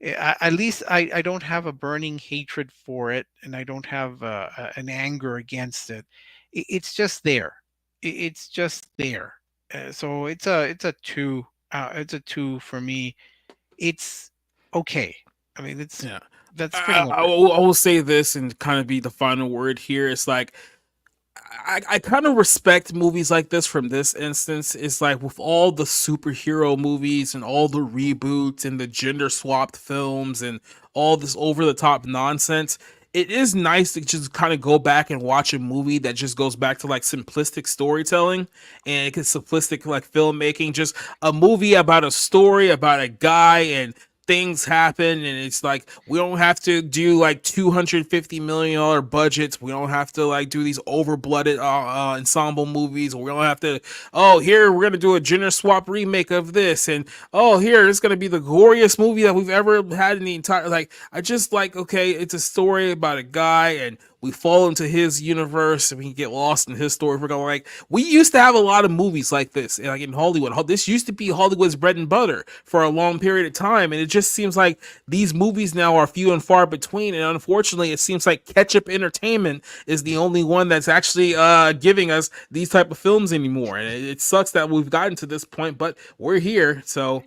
At least I don't have a burning hatred for it, and I don't have an anger against it. It's just there. It's just there. So it's a 2. It's a 2 for me. It's okay. I mean, that's pretty much it. I will say this and kind of be the final word here. It's like I kind of respect movies like this from this instance. It's like with all the superhero movies and all the reboots and the gender swapped films and all this over the top nonsense, it is nice to just kind of go back and watch a movie that just goes back to like simplistic storytelling and simplistic like filmmaking. Just a movie about a story about a guy and things happen, and it's like we don't have to do like $250 million budgets. We don't have to like do these over blooded ensemble movies. We don't have to, oh, here we're gonna do a gender swap remake of this, and oh, here it's gonna be the goriest movie that we've ever had in the entire, like, I just like, okay, it's a story about a guy and we fall into his universe and we can get lost in his story. We're going, like, we used to have a lot of movies like this, like in Hollywood. This used to be Hollywood's bread and butter for a long period of time, and it just seems like these movies now are few and far between. And unfortunately, it seems like Ketchup Entertainment is the only one that's actually giving us these type of films anymore. And it sucks that we've gotten to this point, but we're here. So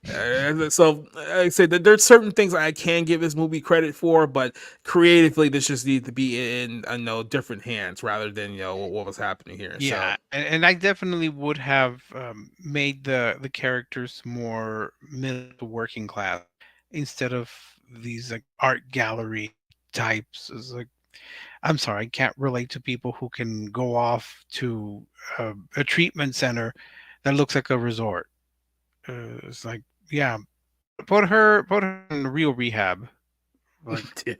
like I said, that there's certain things I can give this movie credit for, but creatively, this just needs to be in, I know, different hands rather than, what was happening here. Yeah, and I definitely would have made the characters more middle to working class instead of these like art gallery types. It's like, I'm sorry, I can't relate to people who can go off to a treatment center that looks like a resort. It's like, yeah, put her in real rehab. Like, So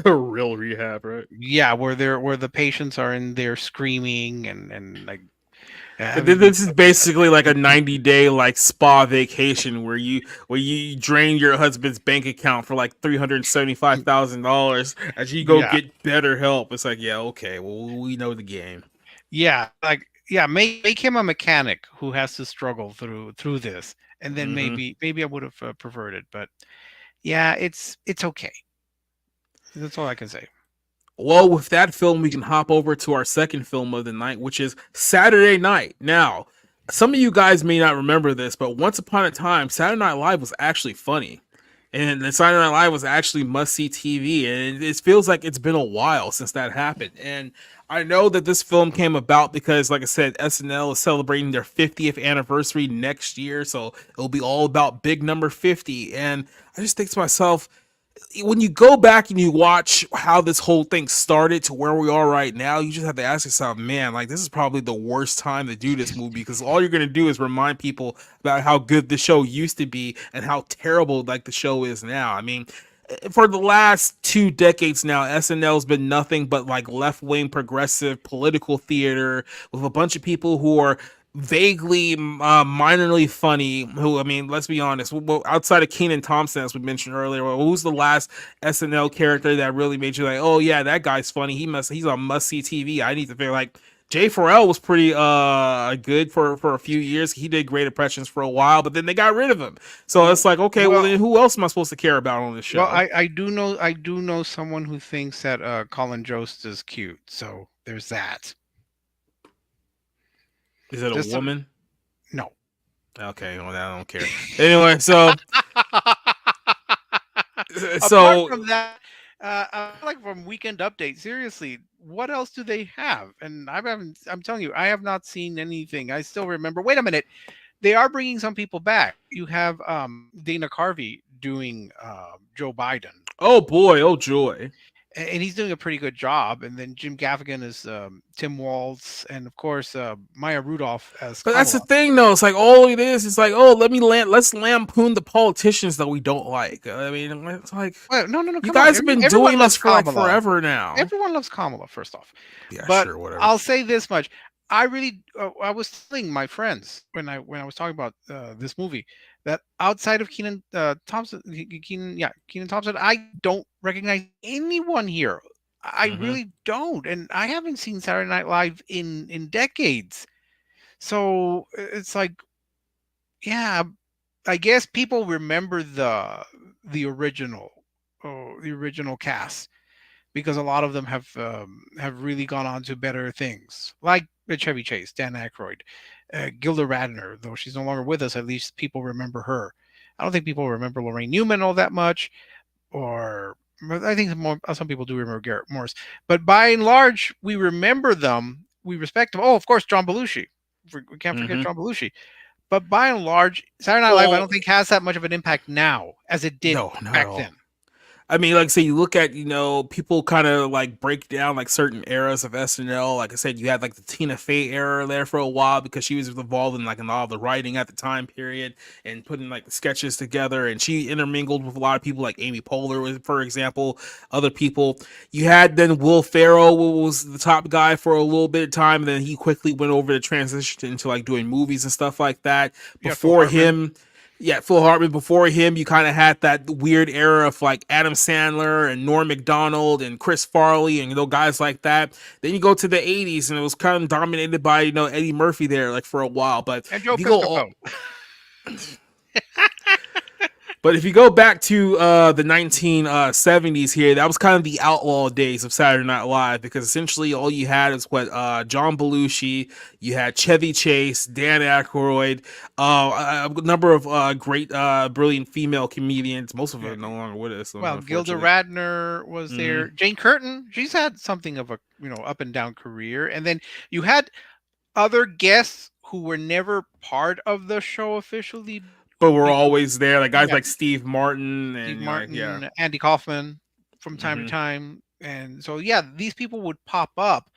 a real rehab, right? yeah, where the patients are in there screaming and like having these This is basically like a 90-day like spa vacation where you drain your husband's bank account for like $375,000 as you go yeah, get better help. It's like, yeah, okay, well, we know the game. yeah, like, yeah, make him a mechanic who has to struggle through this, and then Hmm. maybe I would have preferred it, but yeah, it's okay. That's all I can say. Well, with that film, we can hop over to our second film of the night, which is Saturday Night. Now, some of you guys may not remember this, but once upon a time, Saturday Night Live was actually funny. And the Saturday Night Live was actually must see TV. And it feels like it's been a while since that happened. And I know that this film came about because, like I said, SNL is celebrating their 50th anniversary next year. So it'll be all about big number 50. And I just think to myself, when you go back and you watch how this whole thing started to where we are right now, you just have to ask yourself, man, like, this is probably the worst time to do this movie, because all you're gonna do is remind people about how good the show used to be and how terrible like the show is now. I mean, for the last 2 decades now, SNL's been nothing but like left wing progressive political theater with a bunch of people who are vaguely minorly funny. Who, I mean, let's be honest, well, outside of Keenan Thompson, as we mentioned earlier, well, who's the last SNL character that really made you like, oh yeah, that guy's funny, he's on must see TV? I need to feel like Jay Farrell was pretty good for a few years. He did great impressions for a while, but then they got rid of him. So it's like, okay, well, Well, then who else am I supposed to care about on this well, show? I do know someone who thinks that Colin Jost is cute, so there's that. Is it a Just some, woman? no. Okay, well, I don't care. Anyway, so Apart so from that, like from Weekend Update, seriously, what else do they have? And I haven't. I'm telling you, I have not seen anything. I still remember. Wait a minute, they are bringing some people back. You have Dana Carvey doing Joe Biden, oh boy, oh joy. and he's doing a pretty good job. And then Jim Gaffigan is Tim Waltz, and of course Maya Rudolph as But that's the Kamala. thing, though. It's like all it is. It's like, oh, let's lampoon the politicians that we don't like. I mean, it's like, Well, no, no, no, you come on. guys have been Everyone doing this loves for like Kamala. forever now. Everyone loves Kamala, first off. Yeah, But sure, whatever. I'll say this much: I really, I was telling my friends when I was talking about this movie that outside of Keenan Thompson, Keenan Thompson, I don't recognize anyone here. I Hmm. really don't, and I haven't seen Saturday Night Live in decades. So it's like, yeah, I guess people remember the original cast because a lot of them have really gone on to better things, like Chevy Chase, Dan Aykroyd, Gilda Radner. Though she's no longer with us, at least people remember her. I don't think people remember Lorraine Newman all that much, or I think some people do remember Garrett Morris, but by and large, we remember them. We respect them. Oh, of course, John Belushi. We can't forget Mm-hmm. John Belushi. But by and large, Saturday Night Live, I Well, don't think has that much of an impact now as it did no, not at back all. then. I mean, like I say, you look at, people kind of like break down like certain eras of SNL. Like I said, you had like the Tina Fey era there for a while because she was involved in like in all the writing at the time period and putting like the sketches together. And she intermingled with a lot of people like Amy Poehler, for example, other people. You had then Will Ferrell, who was the top guy for a little bit of time. And then he quickly went over to transition into like doing movies and stuff like that. Yeah, Phil Before Hartman. him, yeah, Phil Hartman. Before him, you kind of had that weird era of like Adam Sandler and Norm Macdonald and Chris Farley and guys like that. Then you go to the '80s and it was kind of dominated by Eddie Murphy there like for a while. But And Joe if you go all, Piscopo. but if you go back to the 1970s here, that was kind of the outlaw days of Saturday Night Live because essentially all you had is what John Belushi, you had Chevy Chase, Dan Aykroyd, a number of great, brilliant female comedians. Most of them Yeah. are no longer with us, Well, Gilda unfortunately. Radner was Hmm. there. Jane Curtin, she's had something of a up and down career. And then you had other guests who were never part of the show officially, But we're because always there, like guys yeah, like Steve Martin Steve and yeah. Martin, Andy Kaufman from time to Hmm. time. And so, yeah, these people would pop up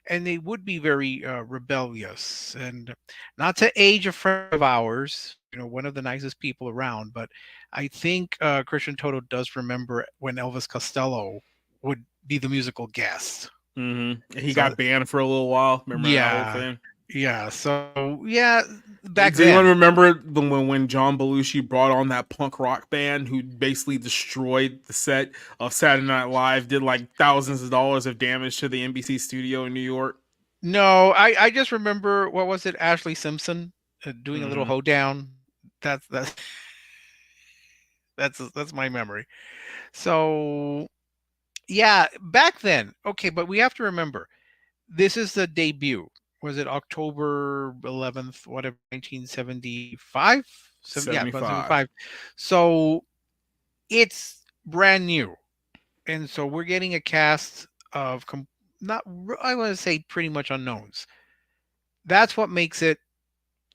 and they would be very rebellious. And not to age a friend of ours, one of the nicest people around, but I think Christian Toto does remember when Elvis Costello would be the musical guest. Hmm. He So, got banned for a little while. Remember that whole yeah, thing? yeah. So, yeah, back Does anyone then. remember when John Belushi brought on that punk rock band who basically destroyed the set of Saturday Night Live, did like thousands of dollars of damage to the NBC studio in New York? No, I just remember, what was it? Ashley Simpson doing a little Hmm. hoedown. That's that's my memory. So yeah, back then. Okay, but we have to remember this is the debut. Was it October 11th, whatever, 1975? Yeah, about 75. 75. So it's brand new, and so we're getting a cast of not I want to say pretty much unknowns. That's what makes it,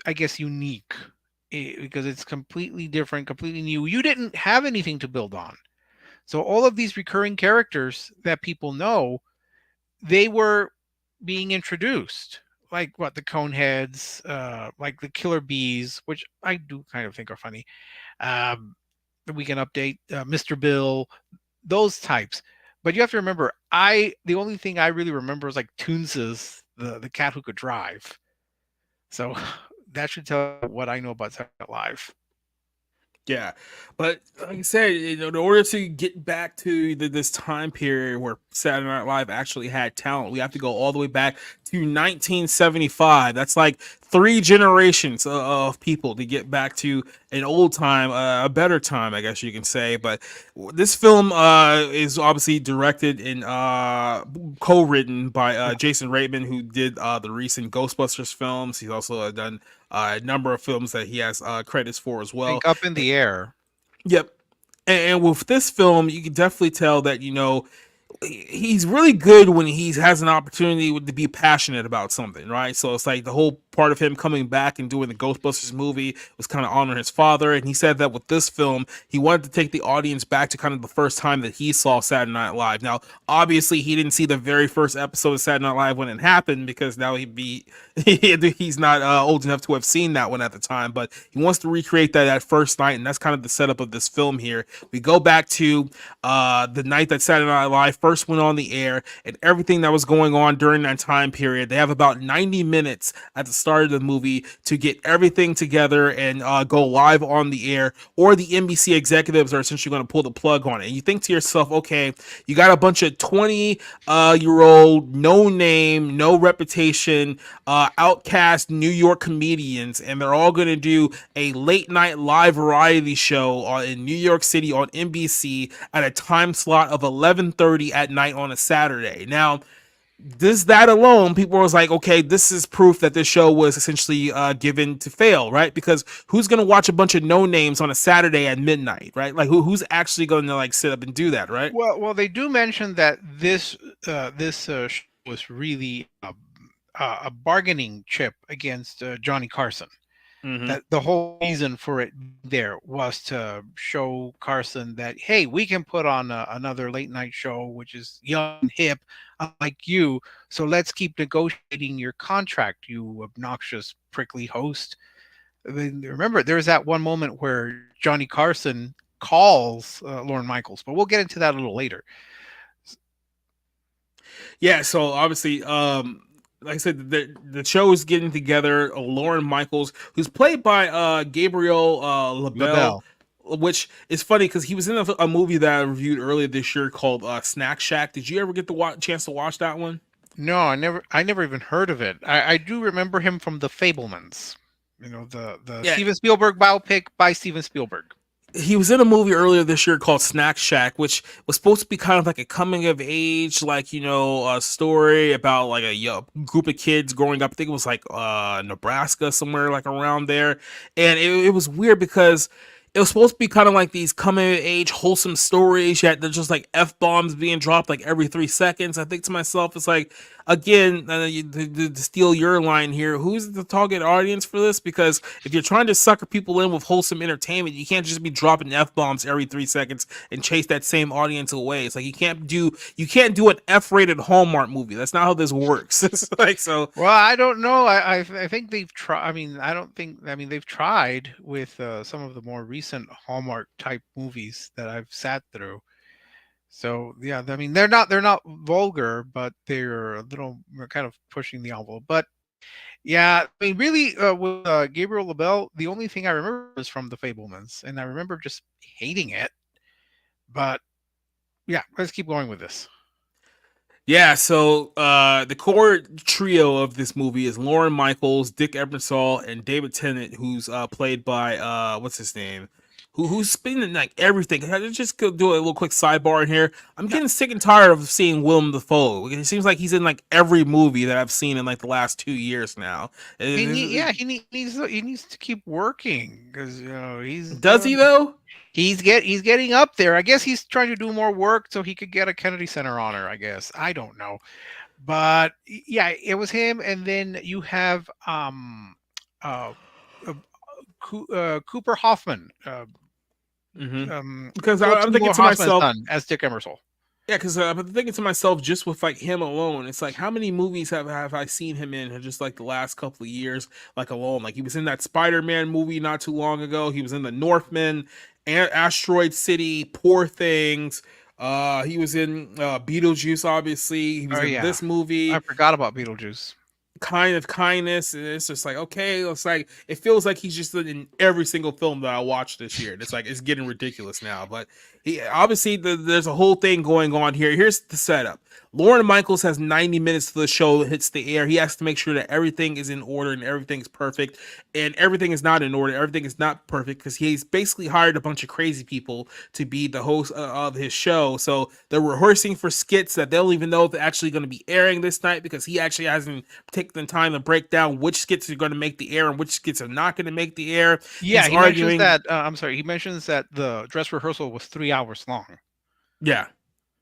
I guess, unique, because it's completely different, completely new. You didn't have anything to build on. So all of these recurring characters that people know, they were being introduced. Like what, the Coneheads, like the Killer Bees, which I do kind of think are funny. Um, the Weekend Update, Mr. Bill, those types. But you have to remember, the only thing I really remember is like Toonses, the cat who could drive. So that should tell you what I know about Saturday Night Live. Yeah, but like I said, in order to get back to this time period where Saturday Night Live actually had talent, we have to go all the way back to 1975. That's like three generations of people to get back to an old time, a better time, I guess you can say. But this film is obviously directed and co-written by Yeah. Jason Reitman, who did the recent Ghostbusters films. He's also done a number of films that he has credits for as Think well. Up in the Air. Yep. And with this film, you can definitely tell that, he's really good when he has an opportunity to be passionate about something, right? So it's like the whole part of him coming back and doing the Ghostbusters movie was kind of honoring his father. And he said that with this film, he wanted to take the audience back to kind of the first time that he saw Saturday Night Live. Now, obviously, he didn't see the very first episode of Saturday Night Live when it happened because now he's not old enough to have seen that one at the time. But he wants to recreate that first night, and that's kind of the setup of this film here. We go back to the night that Saturday Night Live first went on the air and everything that was going on during that time period. They have about 90 minutes at the start of the movie to get everything together and go live on the air, or the NBC executives are essentially going to pull the plug on it. And you think to yourself, okay, you got a bunch of 20-year old, no name, no reputation, outcast New York comedians, and they're all going to do a late night live variety show in New York City on NBC at a time slot of 11:30 at night on a Saturday. Now, This that alone, people was like, okay, this is proof that this show was essentially given to fail, right? Because who's gonna watch a bunch of no names on a Saturday at midnight, right? Like who's actually gonna like sit up and do that, right? Well, they do mention that this show was really a bargaining chip against Johnny Carson. Mm-hmm. That the whole reason for it there was to show Carson that, hey, we can put on another late night show which is young and hip, unlike you. So let's keep negotiating your contract, you obnoxious prickly host. I mean, remember, there's that one moment where Johnny Carson calls Lorne Michaels, but we'll get into that a little later. Yeah, so obviously, like I said, the show is getting together. Lorne Michaels, who's played by Gabriel LaBelle, LaBelle. which is funny because he was in a movie that I reviewed earlier this year called Snack Shack. Did you ever get the chance to watch that one? No, I never even heard of it. I do remember him from The Fablemans. You know, the Yeah, Steven Spielberg biopic by Steven Spielberg. he was in a movie earlier this year called Snack Shack, which was supposed to be kind of like a coming of age, like a story about like a group of kids growing up. I think it was like Nebraska, somewhere like around there, and it was weird because it was supposed to be kind of like these coming of age wholesome stories, yet they're just like f bombs being dropped like every 3 seconds. I think to myself, it's like again, to steal your line here, who's the target audience for this? Because if you're trying to sucker people in with wholesome entertainment, you can't just be dropping f bombs every 3 seconds and chase that same audience away. It's like you can't do an F-rated Hallmark movie. That's not how this works. It's like so. Well, I don't know. I think they've tried. I mean, I don't think. I mean, they've tried with some of the more recent Hallmark type movies that I've sat through. So yeah, I mean, they're not vulgar, but they're a little kind of pushing the envelope. But yeah, I mean, really, with Gabriel LaBelle, the only thing I remember was from The Fablemans, and I remember just hating it. But yeah, let's keep going with this. Yeah, so the core trio of this movie is Lorne Michaels, Dick Ebersol, and David Tennant, who's played by what's his name? Who's spinning like everything. Can I just go do a little quick sidebar in here? I'm Yeah, getting sick and tired of seeing Willem Dafoe. It seems like he's in like every movie that I've seen in like the last 2 years now. yeah, he needs to keep working because Does he though? he's getting up there. I guess he's trying to do more work so he could get a Kennedy Center honor. I guess I don't know, but yeah, it was him. And then you have uh, uh, Cooper Hoffman, Hmm. Because Philip I'm thinking Seymour to Hoffman's myself, son as Dick Emersol. yeah, because I'm thinking to myself, just with like him alone, it's like how many movies have I seen him in just like the last couple of years, like alone? Like he was in that Spider-Man movie not too long ago. He was in the Northman, Asteroid City, Poor Things. He was in Beetlejuice, obviously. He was Oh in yeah, this I movie, forgot about Beetlejuice. Kind of Kindness, and it's just like okay, it's like it feels like he's just in every single film that I watched this year. And it's like it's getting ridiculous now, but he obviously there's a whole thing going on here. Here's the setup. Lorne Michaels has 90 minutes till the show hits the air. He has to make sure that everything is in order and everything's perfect, and everything is not in order. Everything is not perfect because he's basically hired a bunch of crazy people to be the host of his show. So they're rehearsing for skits that they don't even know if they're actually going to be airing this night because he actually hasn't taken the time to break down which skits are going to make the air and which skits are not going to make the air. Yeah, He's he mentions arguing, that. I'm sorry. He mentions that the dress rehearsal was 3 hours long. yeah,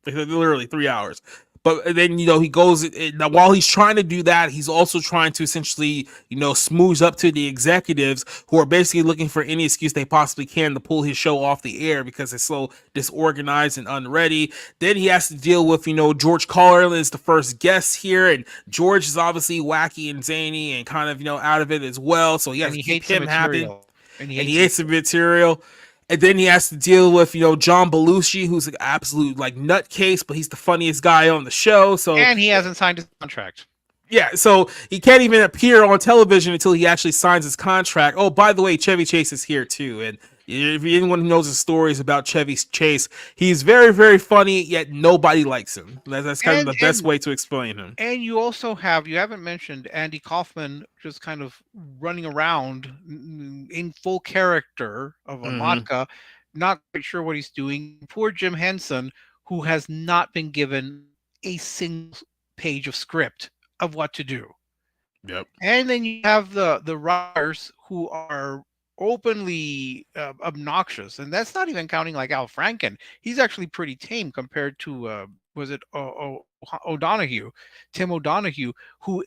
literally 3 hours. But then he goes now while he's trying to do that, he's also trying to essentially smooth up to the executives who are basically looking for any excuse they possibly can to pull his show off the air because it's so disorganized and unready. Then he has to deal with George Carlin is the first guest here, and George is obviously wacky and zany and kind of out of it as well. So he has And to he keep hates the him happy, material. And he and he hates hates the material. And then he has to deal with, John Belushi, who's an absolute like nutcase, but he's the funniest guy on the show. So and he hasn't signed his contract. yeah, so he can't even appear on television until he actually signs his contract. Oh, by the way, Chevy Chase is here too, and if anyone who knows the stories about Chevy Chase, he's very, very funny. Yet nobody likes him. That's kind of And the best way to explain him. and you haven't mentioned Andy Kaufman just kind of running around in full character of a Hmm. Matka, not quite sure what he's doing. Poor Jim Henson, who has not been given a single page of script of what to do. Yep. And then you have the writers who are openly obnoxious, and that's not even counting like Al Franken. He's actually pretty tame compared to was it O'Donoghue, Tim O'Donoghue, who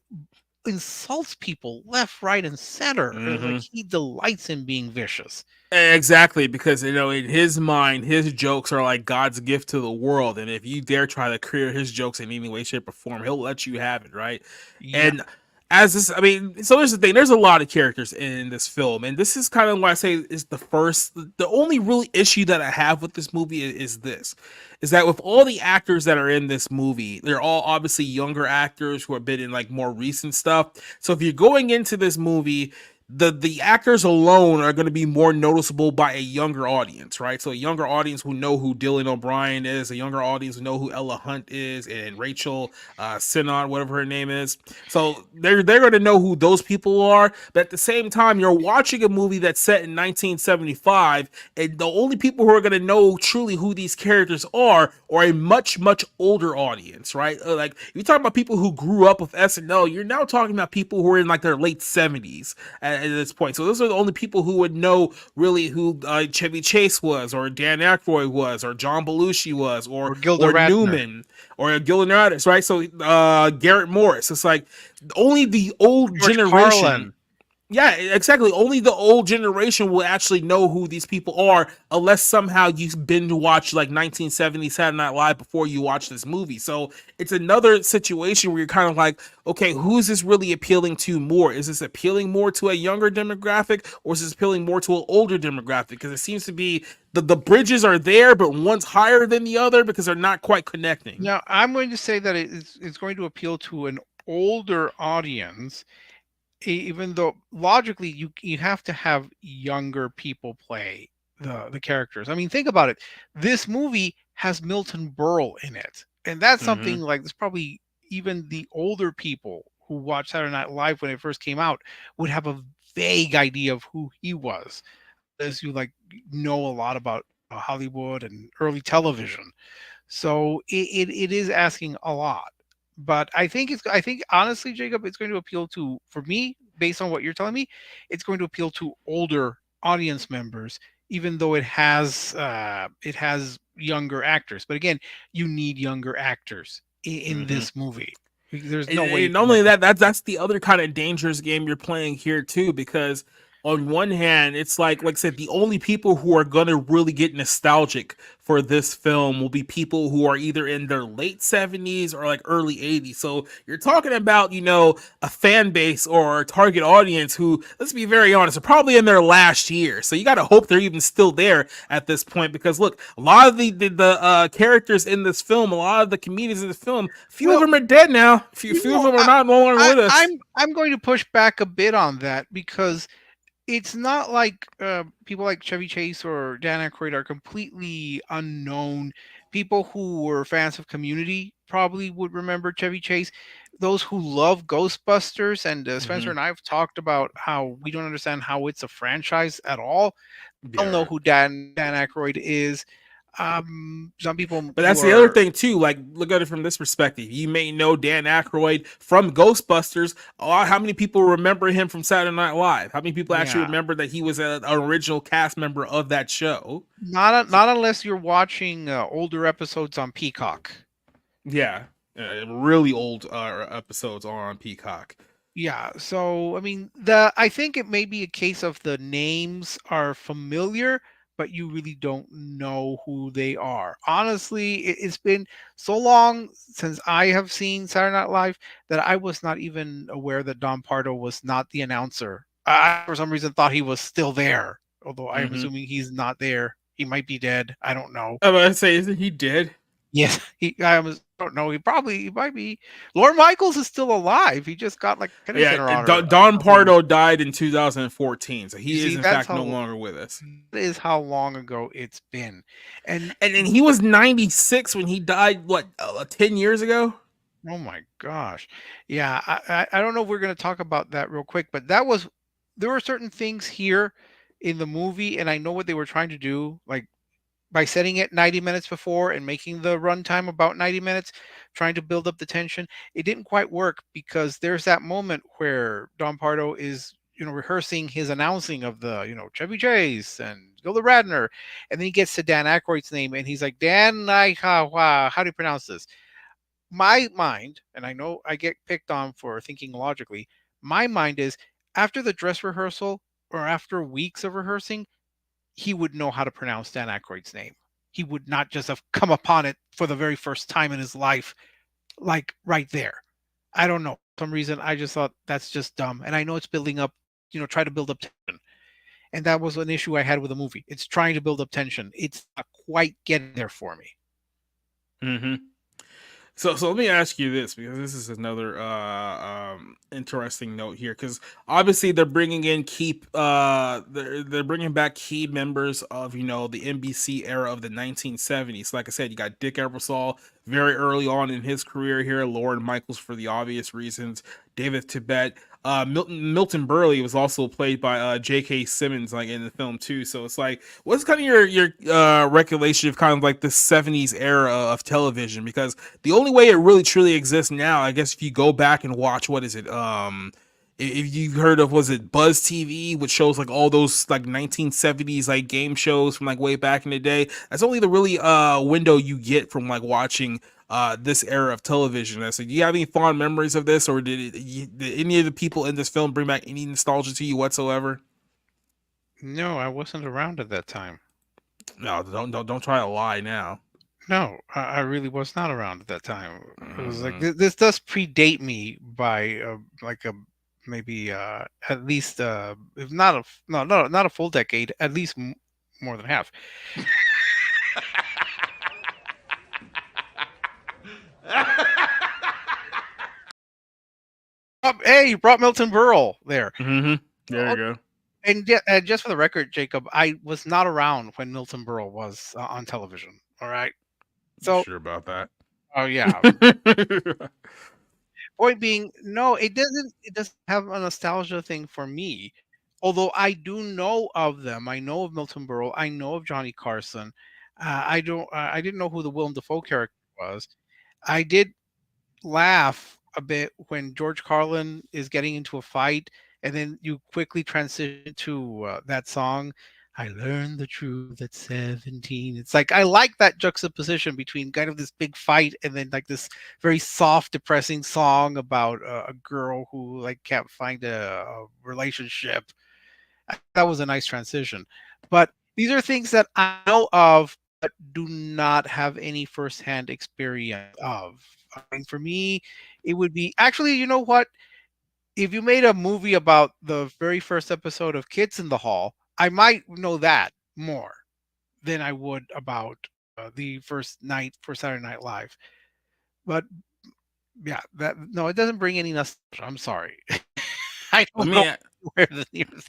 insults people left, right, and center. Like Hmm. he delights in being vicious. Exactly, because in his mind, his jokes are like God's gift to the world, and if you dare try to clear his jokes in any way, shape, or form, he'll let you have it, right? Yeah, And as this, I mean, so there's the thing. There's a lot of characters in this film, and this is kind of why I say is the only really issue that I have with this movie is that with all the actors that are in this movie, they're all obviously younger actors who have been in like more recent stuff. So if you're going into this movie, the actors alone are going to be more noticeable by a younger audience, right? So a younger audience who know who Dylan O'Brien is, a younger audience who know who Ella Hunt is, and Rachel Sinnott, whatever her name is. So they're going to know who those people are. But at the same time, you're watching a movie that's set in 1975, and the only people who are going to know truly who these characters are a much older audience, right? Like you talk about people who grew up with SNL, you're now talking about people who are in like their late 70s at this point. So those are the only people who would know really who Chevy Chase was, or Dan Aykroyd was, or John Belushi was, or Gilda or Radner, Newman, or Gillian Radis, right? So Garrett Morris. It's like only the old George generation. Carlin. Yeah, exactly. Only the old generation will actually know who these people are, unless somehow you've been to watch like 1970 Saturday Night Live before you watch this movie. So it's another situation where you're kind of like, okay, who's this really appealing to more? Is this appealing more to a younger demographic, or is this appealing more to an older demographic? Because it seems to be the bridges are there, but one's higher than the other because they're not quite connecting. Now, I'm going to say that it's going to appeal to an older audience, even though logically you have to have younger people play the characters. I mean, think about it. This movie has Milton Berle in it, and that's Mm-hmm. something like this. Probably even the older people who watched Saturday Night Live when it first came out would have a vague idea of who he was, as you like know a lot about Hollywood and early television. So it is asking a lot. But I think honestly, Jacob, it's going to appeal to, for me, based on what you're telling me, it's going to appeal to older audience members, even though it has younger actors. But again, you need younger actors in Mm-hmm. this movie. There's no way you And not can let only them. that, that's the other kind of dangerous game you're playing here too, because on one hand, it's like I said, the only people who are gonna really get nostalgic for this film will be people who are either in their late 70s or like early 80s. So you're talking about, a fan base or a target audience who, let's be very honest, are probably in their last year. So you gotta hope they're even still there at this point, because look, a lot of the characters in this film, a lot of the comedians in the film, a few of Well, them are dead now. A few of them are not no longer with us. I'm going to push back a bit on that because it's not like people like Chevy Chase or Dan Aykroyd are completely unknown. People who were fans of Community probably would remember Chevy Chase. Those who love Ghostbusters, and Spencer Hmm. and I have talked about how we don't understand how it's a franchise at all. They'll Yeah, know right. who Dan Aykroyd is. Some people But who that's the other are thing too. Like, look at it from this perspective. You may know Dan Aykroyd from Ghostbusters. How many people remember him from Saturday Night Live? How many people actually yeah, remember that he was an original cast member of that show? So, not unless you're watching older episodes on Peacock. yeah, really old episodes on Peacock. Yeah, so I mean, the I think it may be a case of the names are familiar, but you really don't know who they are. Honestly, it's been so long since I have seen Saturday Night Live that I was not even aware that Don Pardo was not the announcer. I, for some reason, thought he was still there, although I am Mm-hmm. assuming he's not there. He might be dead. I don't know. I'm gonna say, isn't he dead? Yes, don't know. He might be. Lorne Michaels is still alive. He just got like kidney Yeah, center on her a Don couple of years. Pardo died in 2014, so You he is see, in that's fact no how longer with us. that is how long ago it's been. And And he was 96 when he died. What, 10 years ago? oh my gosh, yeah, I don't know if we're gonna talk about that real quick, but that was there were certain things here in the movie, and I know what they were trying to do. Like by setting it 90 minutes before and making the runtime about 90 minutes, trying to build up the tension. It didn't quite work because there's that moment where Don Pardo is, rehearsing his announcing of the, Chevy Chase and Gilda Radner. And then he gets to Dan Aykroyd's name and he's like, Dan, how do you pronounce this? My mind, and I know I get picked on for thinking logically, my mind is after the dress rehearsal or after weeks of rehearsing, he would know how to pronounce Dan Aykroyd's name. He would not just have come upon it for the very first time in his life, like right there. I don't know. For some reason, I just thought that's just dumb. And I know it's building up, try to build up tension. And that was an issue I had with the movie. It's trying to build up tension. It's not quite getting there for me. Mm-hmm. So let me ask you this, because this is another interesting note here, because obviously they're bringing in they're bringing back key members of the NBC era of the 1970s. Like I said, you got Dick Ebersol very early on in his career here, Lorne Michaels for the obvious reasons, David Tebet. Milton Berle was also played by J.K. Simmons, like in the film too. So it's like, what's kind of your recollection of kind of like the 70s era of television? Because the only way it really truly exists now, I guess, if you go back and watch, what is it? If you've heard of, was it Buzz TV, which shows like all those like 1970s like game shows from like way back in the day. That's only the really window you get from like watching this era of television. So do you have any fond memories of this, or did any of the people in this film bring back any nostalgia to you whatsoever? No, I wasn't around at that time. No, don't try to lie now. No, I really was not around at that time. It was like Mm-hmm. this does predate me by like a maybe at least if not a no not a full decade, at least more than half. Hey, you brought Milton Berle there. Mm-hmm. There you go. And yeah, just for the record, Jacob, I was not around when Milton Berle was on television. All right. You So, sure about that? oh yeah. Point being, no, it doesn't. It doesn't have a nostalgia thing for me. Although I do know of them. I know of Milton Berle. I know of Johnny Carson. I don't. I didn't know who the Willem Dafoe character was. I did laugh a bit when George Carlin is getting into a fight, and then you quickly transition to that song. I learned the truth at 17. It's like I like that juxtaposition between kind of this big fight and then like this very soft, depressing song about a girl who like can't find a relationship. That was a nice transition. But these are things that I know of, but do not have any firsthand experience of. I mean, for me, it would be actually, you know what? If you made a movie about the very first episode of Kids in the Hall, I might know that more than I would about the first night for Saturday Night Live. But yeah, that no, it doesn't bring any nostalgia. I'm sorry. I Let don't me know a- where the news.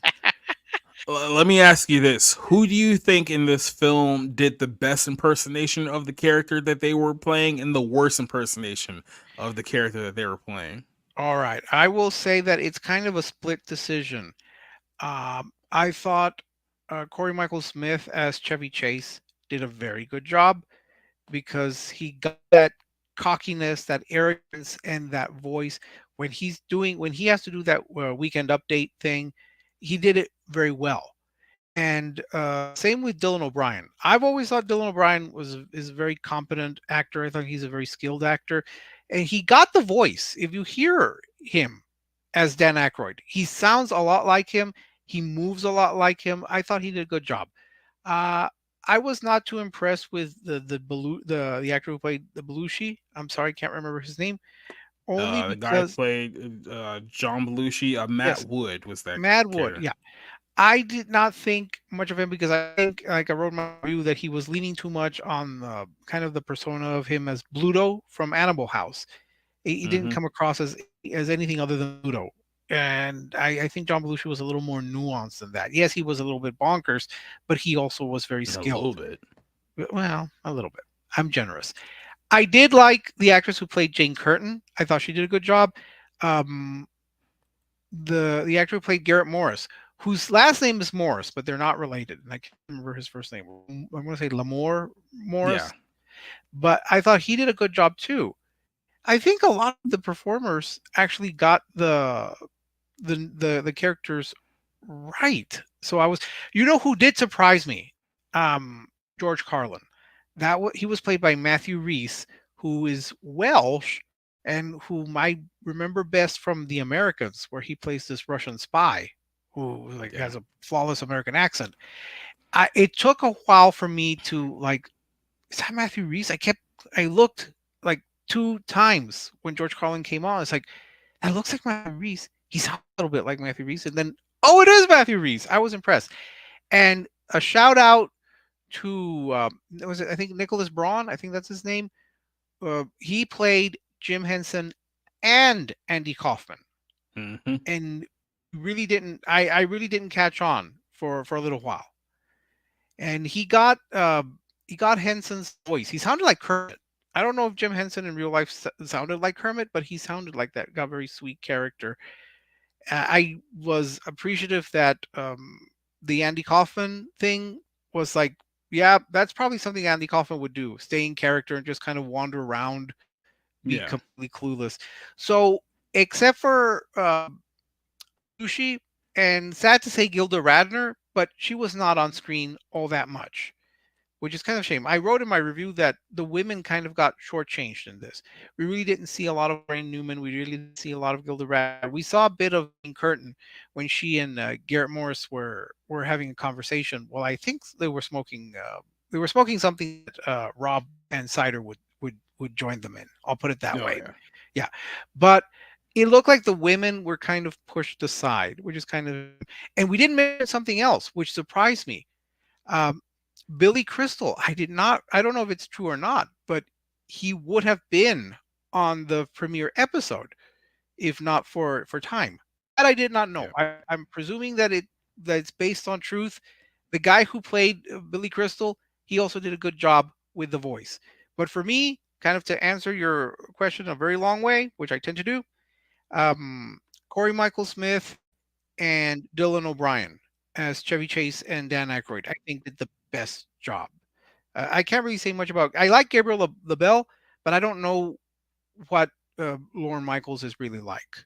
Let me ask you this: who do you think in this film did the best impersonation of the character that they were playing, and the worst impersonation of the character that they were playing? All right, I will say that it's kind of a split decision. I thought Corey Michael Smith as Chevy Chase did a very good job because he got that cockiness, that arrogance, and that voice when he has to do that weekend update thing. He did it very well. And same with Dylan O'Brien. I've always thought Dylan O'Brien is a very competent actor. I thought he's a very skilled actor, and he got the voice. If you hear him as Dan Aykroyd, he sounds a lot like him. He moves a lot like him. I thought he did a good job. Uh, I was not too impressed with the actor who played the Belushi. I'm sorry, I can't remember his name. Only The guy who because played John Belushi, Matt yes, Wood was that Mad Wood. character. Yeah, I did not think much of him because I think, like I wrote in my review, that he was leaning too much on kind of the persona of him as Bluto from Animal House. He didn't Mm-hmm. come across as anything other than Bluto. And I think John Belushi was a little more nuanced than that. Yes, he was a little bit bonkers, but he also was very A little skilled. bit. Well, a little bit. I'm generous. I did like the actress who played Jane Curtin. I thought she did a good job. Um, the actor who played Garrett Morris, whose last name is Morris, but they're not related. And I can't remember his first name. I'm going to say Lamore Yeah. Morris, but I thought he did a good job too. I think a lot of the performers actually got the characters right. So I was, who did surprise me? George Carlin. He was played by Matthew Rhys, who is Welsh, and whom I remember best from The Americans, where he plays this Russian spy who has a flawless American accent. It took a while for me to like, is that Matthew Rhys? I looked like 2 times when George Carlin came on. It's like, that looks like Matthew Rhys. He sounds a little bit like Matthew Rhys. And then, oh, it is Matthew Rhys. I was impressed. And a shout out to, I think Nicholas Braun. I think that's his name. He played Jim Henson and Andy Kaufman. Mm-hmm. And I really didn't catch on for a little while. And he got Henson's voice. He sounded like Kermit. I don't know if Jim Henson in real life sounded like Kermit, but he sounded like that. Got a very sweet character. I was appreciative that the Andy Kaufman thing was like, yeah, that's probably something Andy Kaufman would do. Stay in character and just kind of wander around, be completely clueless. So, except for Sushi, and sad to say Gilda Radner, but she was not on screen all that much, which is kind of a shame. I wrote in my review that the women kind of got shortchanged in this. We really didn't see a lot of Ryan Newman. We really didn't see a lot of Gilda Radner. We saw a bit of Curtin when she and Garrett Morris were having a conversation. Well, I think they were smoking. They were smoking something that Rob and Sider would join them in. I'll put it that way. Yeah, but it looked like the women were kind of pushed aside, which is kind of, and we didn't mention something else, which surprised me. Billy Crystal, I don't know if it's true or not, but he would have been on the premiere episode if not for time. That I did not know. Yeah. I'm presuming that it's based on truth. The guy who played Billy Crystal, he also did a good job with the voice. But for me, kind of to answer your question a very long way, which I tend to do, Corey Michael Smith and Dylan O'Brien as Chevy Chase and Dan Aykroyd, I think did the best job. I can't really say much about. I like Gabriel LaBelle, but I don't know what Lorne Michaels is really like.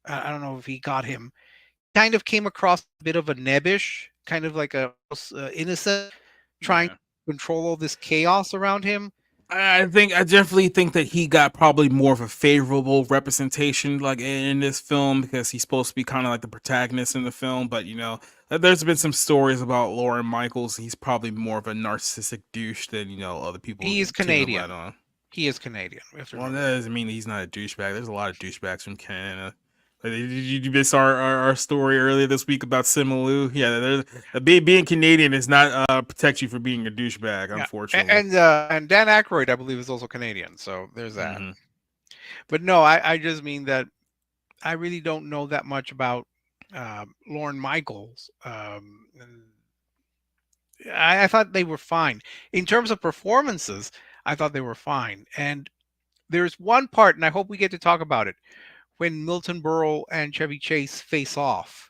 I don't know if he got him. Kind of came across a bit of a nebbish, kind of like a innocent, trying to control all this chaos around him. I definitely think that he got probably more of a favorable representation like in this film because he's supposed to be kind of like the protagonist in the film, but there's been some stories about Lorne Michaels. He's probably more of a narcissistic douche than other people. He is Canadian. He is Canadian. Well, that doesn't mean he's not a douchebag. There's a lot of douchebags from Canada. Did you miss our story earlier this week about Simu? Yeah, being Canadian is not protect you from being a douchebag, unfortunately. And Dan Aykroyd, I believe, is also Canadian, so there's that. Mm-hmm. But no, I just mean that I really don't know that much about Lorne Michaels. I thought they were fine in terms of performances. I thought they were fine, and there's one part, and I hope we get to talk about it, when Milton Berle and Chevy Chase face off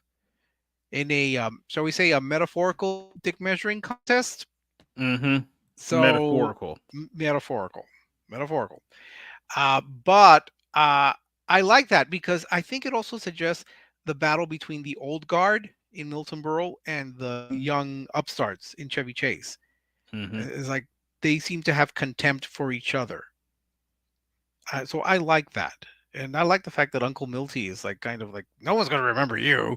in a, shall we say, a metaphorical dick measuring contest. Mm-hmm. So metaphorical. But I like that because I think it also suggests the battle between the old guard in Milton Berle and the young upstarts in Chevy Chase. Mm-hmm. It's like they seem to have contempt for each other. So I like that. And I like the fact that Uncle Milty is like kind of like, no one's going to remember you.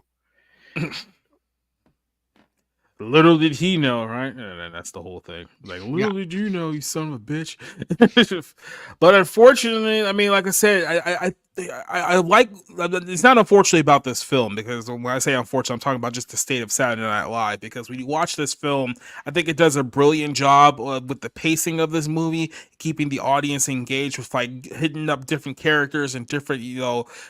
Little did he know, right? That's the whole thing. Like, little did you know, you son of a bitch. But unfortunately, I mean, like I said, I like, it's not unfortunately about this film, because when I say unfortunately, I'm talking about just the state of Saturday Night Live, because when you watch this film, I think it does a brilliant job with the pacing of this movie, keeping the audience engaged with like hitting up different characters and different,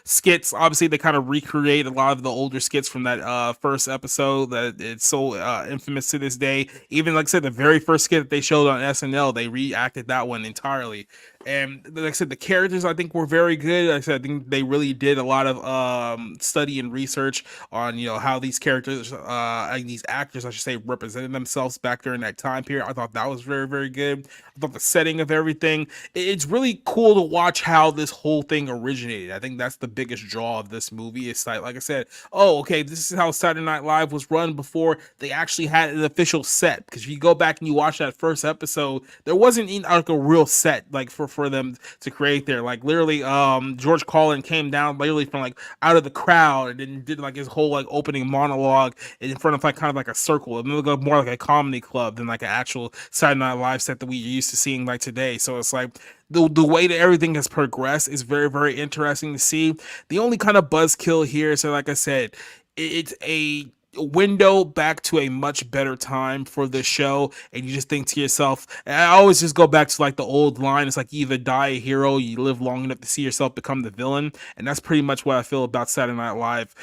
skits. Obviously, they kind of recreate a lot of the older skits from that first episode that it's so infamous to this day. Even like I said, the very first skit that they showed on SNL, they reacted that one entirely. And like I said, the characters I think were very good. Like I said, I think they really did a lot of study and research on how these characters, like these actors, I should say, represented themselves back during that time period. I thought that was very very good. I thought the setting of everything. It's really cool to watch how this whole thing originated. I think that's the biggest draw of this movie. It's like I said, oh, okay, this is how Saturday Night Live was run before they actually had an official set. Because if you go back and you watch that first episode, there wasn't even like a real set like for them to create there. Like literally, George Carlin came down literally from like out of the crowd and then did like his whole like opening monologue in front of like kind of like a circle. It looked more like a comedy club than like an actual Saturday Night Live set that we used to seeing like today. So it's like the way that everything has progressed is very very interesting to see. The only kind of buzzkill here, so like I said, it's a window back to a much better time for the show, and you just think to yourself, and I always just go back to like the old line, it's like you either die a hero, you live long enough to see yourself become the villain. And that's pretty much what I feel about Saturday Night Live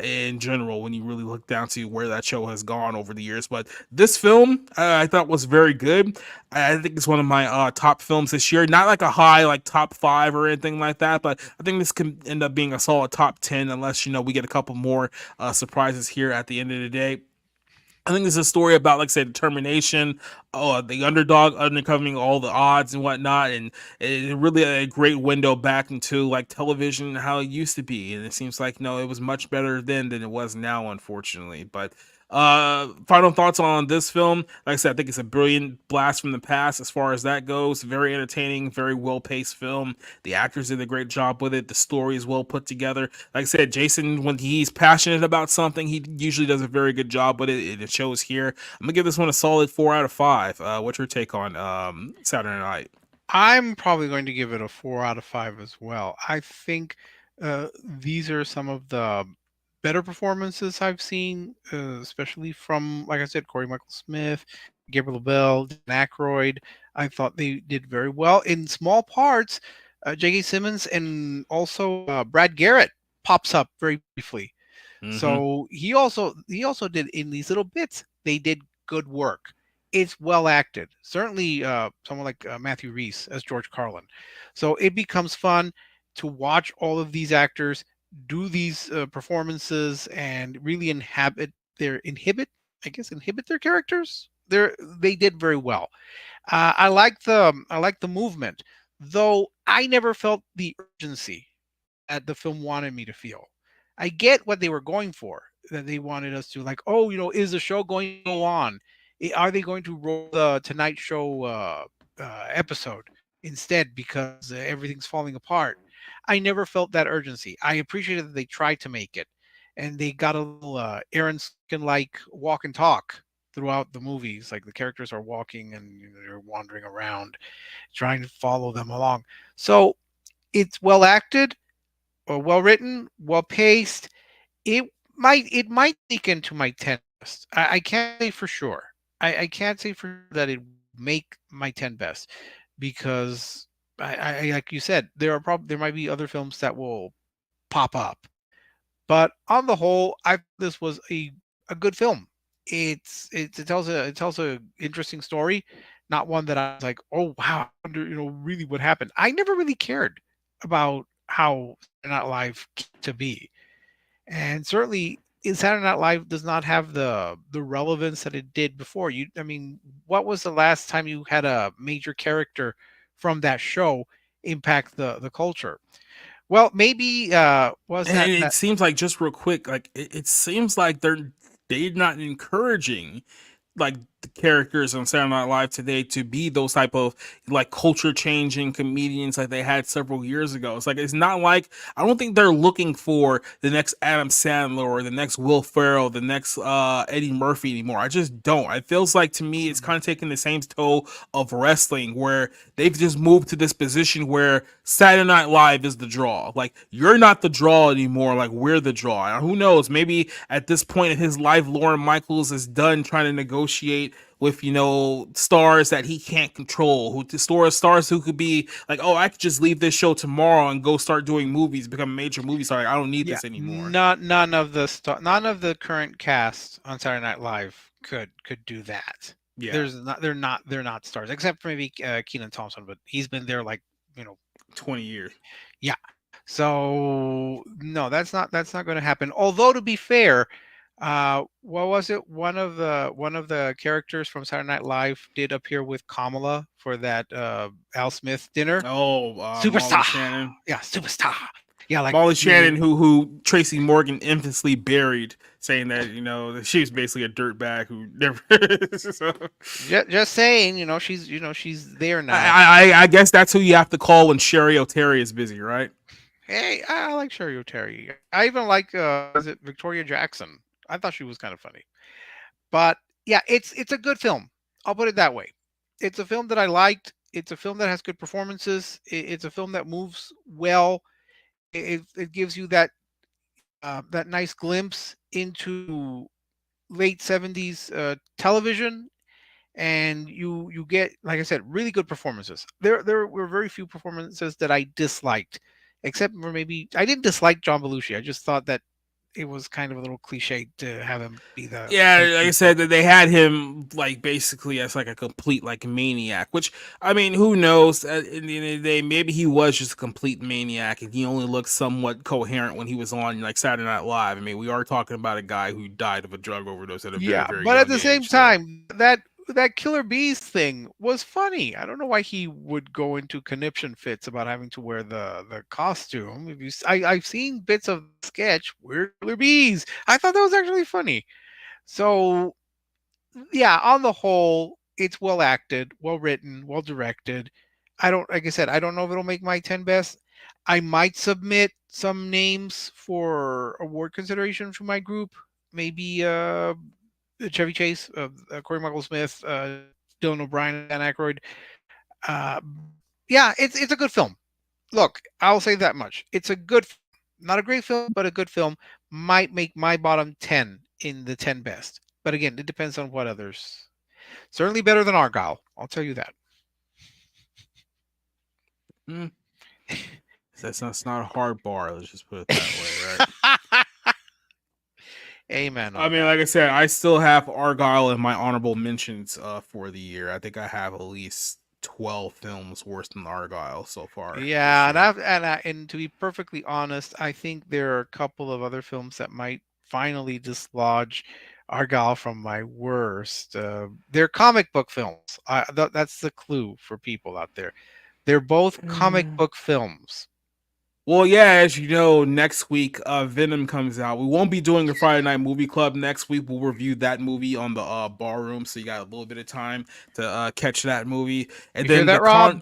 in general when you really look down to where that show has gone over the years. But this film I thought was very good. I think it's one of my top films this year. Not like a high like top 5 or anything like that, but I think this can end up being a solid top 10 unless we get a couple more surprises here at the end of the day. I think this is a story about, like I said, determination, the underdog undercoming all the odds and whatnot, and it really a great window back into like television and how it used to be. And it seems like it was much better then than it was now, unfortunately. But final thoughts on this film. Like I said, I think it's a brilliant blast from the past as far as that goes. Very entertaining, very well paced film. The actors did a great job with it. The story is well put together. Like I said, Jason, when he's passionate about something, he usually does a very good job with it. It shows here. I'm gonna give this one a solid 4 out of 5. What's your take on Saturday Night? I'm probably going to give it a 4 out of 5 as well. I think these are some of the better performances I've seen, especially from, like I said, Corey Michael Smith, Gabriel Bell, Dan Aykroyd. I thought they did very well in small parts. J.K. Simmons and also Brad Garrett pops up very briefly. Mm-hmm. So he also did in these little bits. They did good work. It's well acted. Certainly, someone like Matthew Rhys as George Carlin. So it becomes fun to watch all of these actors do these performances and really inhibit their characters. They did very well. I like the movement, though I never felt the urgency that the film wanted me to feel. I get what they were going for, that they wanted us to like, oh, is the show going to go on? Are they going to roll the Tonight Show episode instead because everything's falling apart? I never felt that urgency. I appreciated that they tried to make it, and they got a little Aaron like walk and talk throughout the movies. Like the characters are walking and they're wandering around, trying to follow them along. So it's well acted, well written, well paced. It might sneak into my 10 best. I can't say for sure. I can't say for sure that it make my 10 best because I like you said, there might be other films that will pop up. But on the whole, this was a good film. It tells a interesting story, not one that I was like, oh wow, I wonder really what happened. I never really cared about how Saturday Night Live came to be, and certainly Saturday Night Live does not have the relevance that it did before. I mean, what was the last time you had a major character from that show impact the culture? Well, maybe was And that it that seems like, just real quick, like it seems like they're not encouraging like the characters on Saturday Night Live today to be those type of like culture changing comedians like they had several years ago. It's not like, I don't think they're looking for the next Adam Sandler or the next Will Ferrell, the next Eddie Murphy anymore. I just don't. It feels like to me it's Mhm. kind of taking the same toe of wrestling where they've just moved to this position where Saturday Night Live is the draw. Like you're not the draw anymore. Like we're the draw. And who knows? Maybe at this point in his life, Lorne Michaels is done trying to negotiate with stars that he can't control, who stars who could be like, oh, I could just leave this show tomorrow and go start doing movies, become a major movie star. Like, I don't need Yeah, this anymore. none of the current cast on Saturday Night Live could do that. Yeah. They're not stars except for maybe Keenan Thompson, but he's been there like 20 years. Yeah. So no, that's not going to happen. Although to be fair, what was it? One of the characters from Saturday Night Live did appear with Kamala for that Al Smith dinner. Oh, Molly Superstar. Shannon. Yeah, superstar. Yeah, like Molly really. Shannon, who Tracy Morgan infamously buried, saying that that she was basically a dirtbag who never. So, Just saying, she's there now. I guess that's who you have to call when Sherry O'Terry is busy, right? Hey, I like Sherry O'Terry. I even like is it Victoria Jackson? I thought she was kind of funny. But yeah, it's a good film. I'll put it that way. It's a film that I liked. It's a film that has good performances. It's a film that moves well. It gives you that nice glimpse into late 70s television, and you get, like I said, really good performances. There were very few performances that I disliked, except for maybe I didn't dislike John Belushi. I just thought that it was kind of a little cliche to have him be the Yeah, main like I character. said, that they had him like basically as like a complete like maniac. Which I mean, who knows? At the end of the day, maybe he was just a complete maniac, and he only looked somewhat coherent when he was on like Saturday Night Live. I mean, we are talking about a guy who died of a drug overdose at a very Yeah, very but at young the same age. So time, that Killer Bees thing was funny. I don't know why he would go into conniption fits about having to wear the costume. If I've seen bits of the sketch, we're Killer Bees. I thought that was actually funny. So yeah, on the whole, it's well acted, well written, well directed. I don't, like I said, I don't know if it'll make my 10 best. I might submit some names for award consideration for my group. Maybe Chevy Chase, Corey Michael Smith, Dylan O'Brien, Dan Aykroyd. Uh, yeah, it's a good film. Look, I'll say that much. It's a good, not a great film, but a good film. Might make my bottom 10 in the 10 best. But again, it depends on what others. Certainly better than Argyle. I'll tell you that. mm, that's not a hard bar. Let's just put it that way, right? Amen I on mean, that. like I said, I still have Argyle in my honorable mentions for the year. I think I have at least 12 films worse than Argyle so far this Yeah, and year. and to be perfectly honest, I think there are a couple of other films that might finally dislodge Argyle from my worst. They're comic book films. That's the clue for people out there. They're both comic book films. Well, yeah, as you know, next week Venom comes out. We won't be doing the Friday Night Movie Club next week. We'll review that movie on the bar room, so you got a little bit of time to catch that movie. And You hear then that, Rob?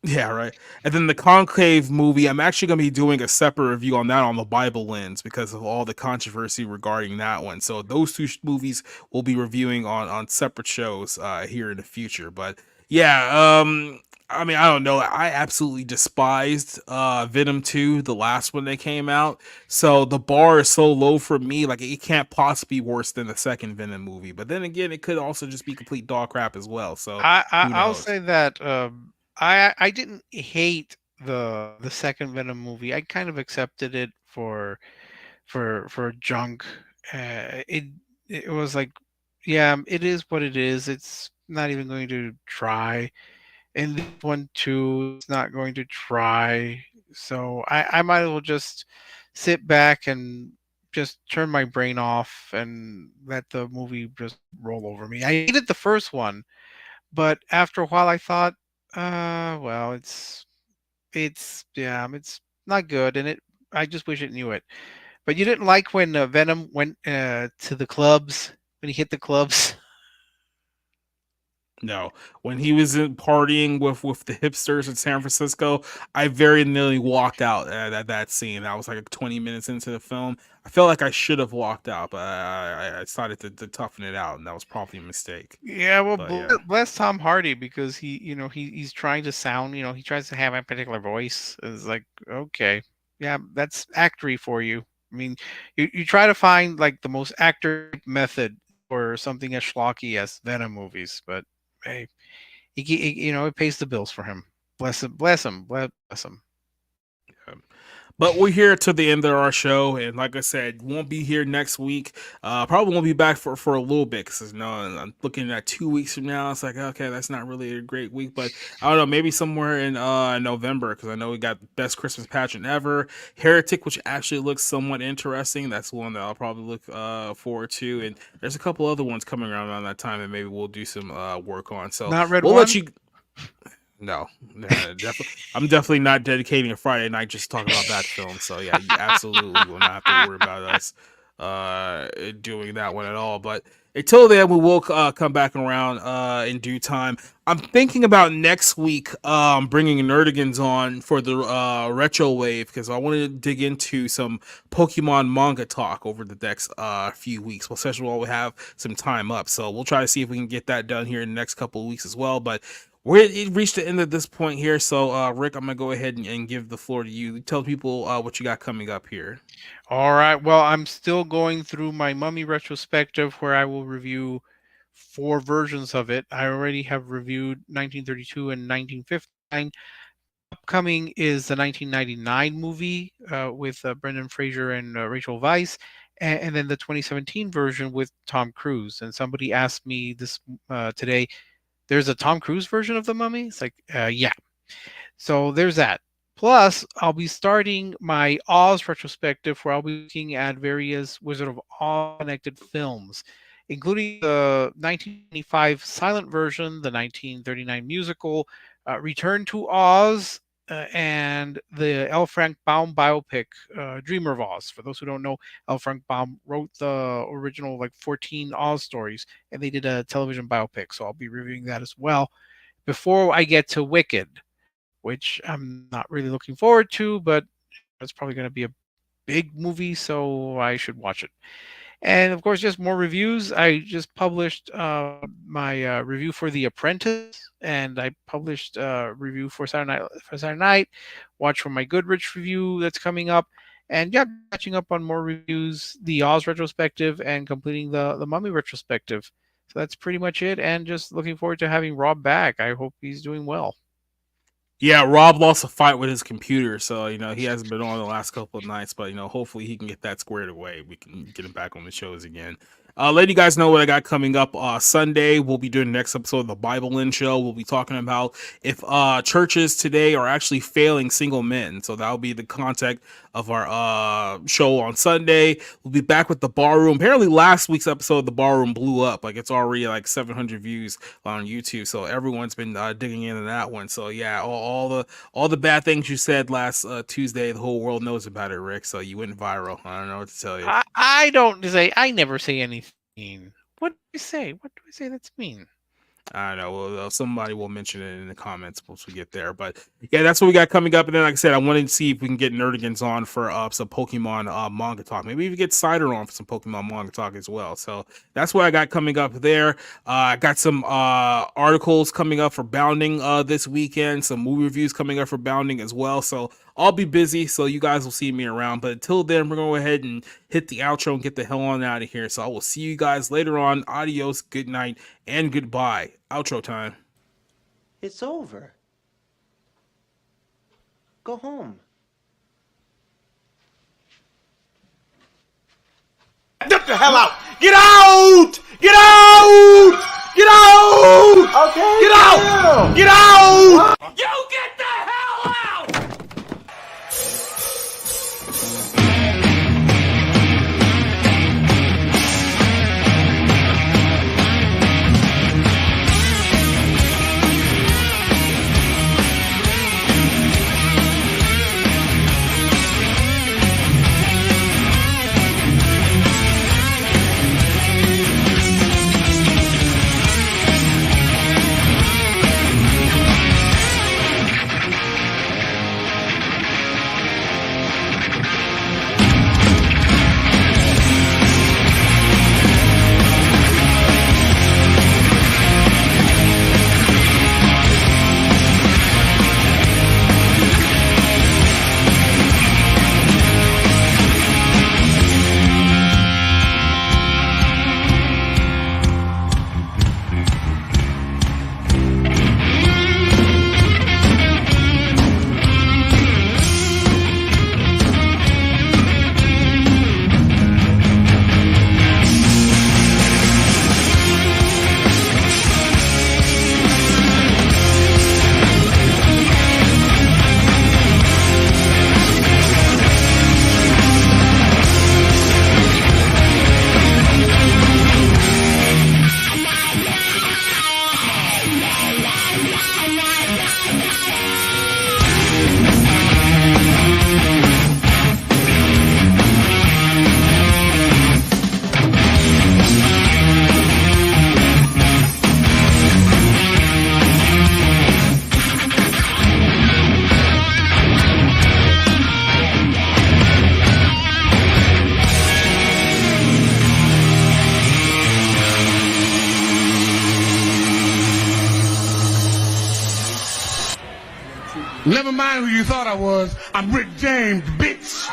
yeah, right. And then the Conclave movie, I'm actually going to be doing a separate review on that on the Bible lens because of all the controversy regarding that one. So those two movies we'll be reviewing on separate shows here in the future. But yeah, I mean, I don't know. I absolutely despised Venom 2, the last one that came out. So the bar is so low for me, like it can't possibly be worse than the second Venom movie. But then again, it could also just be complete dog crap as well. So who I'll knows? say that I didn't hate the second Venom movie. I kind of accepted it for junk. It it was like, yeah, it is what it is. It's not even going to try. And this one too, it's not going to try. So I might as well just sit back and just turn my brain off and let the movie just roll over me. I hated the first one, but after a while I thought, well, it's not good, and it I just wish it knew it. But you didn't like when Venom went to the clubs, when he hit the clubs. No, when he was partying with the hipsters in San Francisco, I very nearly walked out at that scene. I was like 20 minutes into the film. I felt like I should have walked out, but I decided to toughen it out, and that was probably a mistake. Yeah, well, But yeah, bless Tom Hardy because he's trying to sound, he tries to have a particular voice. It's like, okay, yeah, that's actory for you. I mean, you try to find like the most actor method for something as schlocky as Venom movies, but hey, it pays the bills for him. Bless him, bless him, bless him. yeah. But we're here to the end of our show, and like I said, won't be here next week. Probably won't be back for a little bit because I'm looking at 2 weeks from now. It's like, okay, that's not really a great week, but I don't know, maybe somewhere in November, because I know we got best Christmas pageant ever, Heretic, which actually looks somewhat interesting. That's one that I'll probably look forward to, and there's a couple other ones coming around that time that maybe we'll do some work on. So Not Red we'll One? let you. No, I'm definitely not dedicating a Friday night just talking about that film. So yeah, you absolutely will not have to worry about us doing that one at all. But until then, we will come back around in due time. I'm thinking about next week bringing Nerdigans on for the retro wave, because I want to dig into some Pokemon manga talk over the next few weeks. Well, especially while we have some time up, so we'll try to see if we can get that done here in the next couple of weeks as well. But we're reached the end of this point here, so Rick, I'm gonna go ahead and give the floor to you. Tell people what you got coming up here. All right. Well, I'm still going through my Mummy retrospective, where I will review 4 versions of it. I already have reviewed 1932 and 1959. Upcoming is the 1999 movie with Brendan Fraser and Rachel Weisz, and then the 2017 version with Tom Cruise. And somebody asked me this today, there's a Tom Cruise version of The Mummy? It's like, yeah. So there's that. Plus, I'll be starting my Oz retrospective, where I'll be looking at various Wizard of Oz connected films, including the 1995 silent version, the 1939 musical, Return to Oz, and the L. Frank Baum biopic, Dreamer of Oz. For those who don't know, L. Frank Baum wrote the original 14 Oz stories, and they did a television biopic. So I'll be reviewing that as well before I get to Wicked, which I'm not really looking forward to, but it's probably going to be a big movie, so I should watch it. And of course, just more reviews. I just published my review for The Apprentice, and I published a review for Saturday Night. Watch for my Goodrich review that's coming up, and yeah, catching up on more reviews, the Oz retrospective, and completing the Mummy retrospective. So that's pretty much it, and just looking forward to having Rob back. I hope he's doing well. Yeah, Rob lost a fight with his computer, so he hasn't been on the last couple of nights. But hopefully he can get that squared away. We can get him back on the shows again. Let you guys know what I got coming up. Sunday, we'll be doing the next episode of the Bible In Show. We'll be talking about if churches today are actually failing single men. So that'll be the content of our show on Sunday. We'll be back with the Barroom. Apparently last week's episode of the Barroom blew up. It's already 700 views on YouTube. So everyone's been digging into that one. So yeah, all the bad things you said last Tuesday, the whole world knows about it, Rick. So you went viral. I don't know what to tell you. I never say anything. What do you say? What do I say that's mean? I don't know. Well, somebody will mention it in the comments once we get there. But yeah, that's what we got coming up. And then, like I said, I wanted to see if we can get Nerdigans on for some Pokemon manga talk. Maybe even get Cider on for some Pokemon manga talk as well. So that's what I got coming up there. I got some articles coming up for Bounding this weekend. Some movie reviews coming up for Bounding as well. So I'll be busy. So you guys will see me around. But until then, we're going to go ahead and hit the outro and get the hell on out of here. So I will see you guys later on. Adios, good night, and goodbye. Outro time. It's over. Go home. Get the hell out! Get out! Get out! Get out! Okay. Get out! Get out! You get the hell out! Never mind who you thought I was. I'm Rick James, bitch.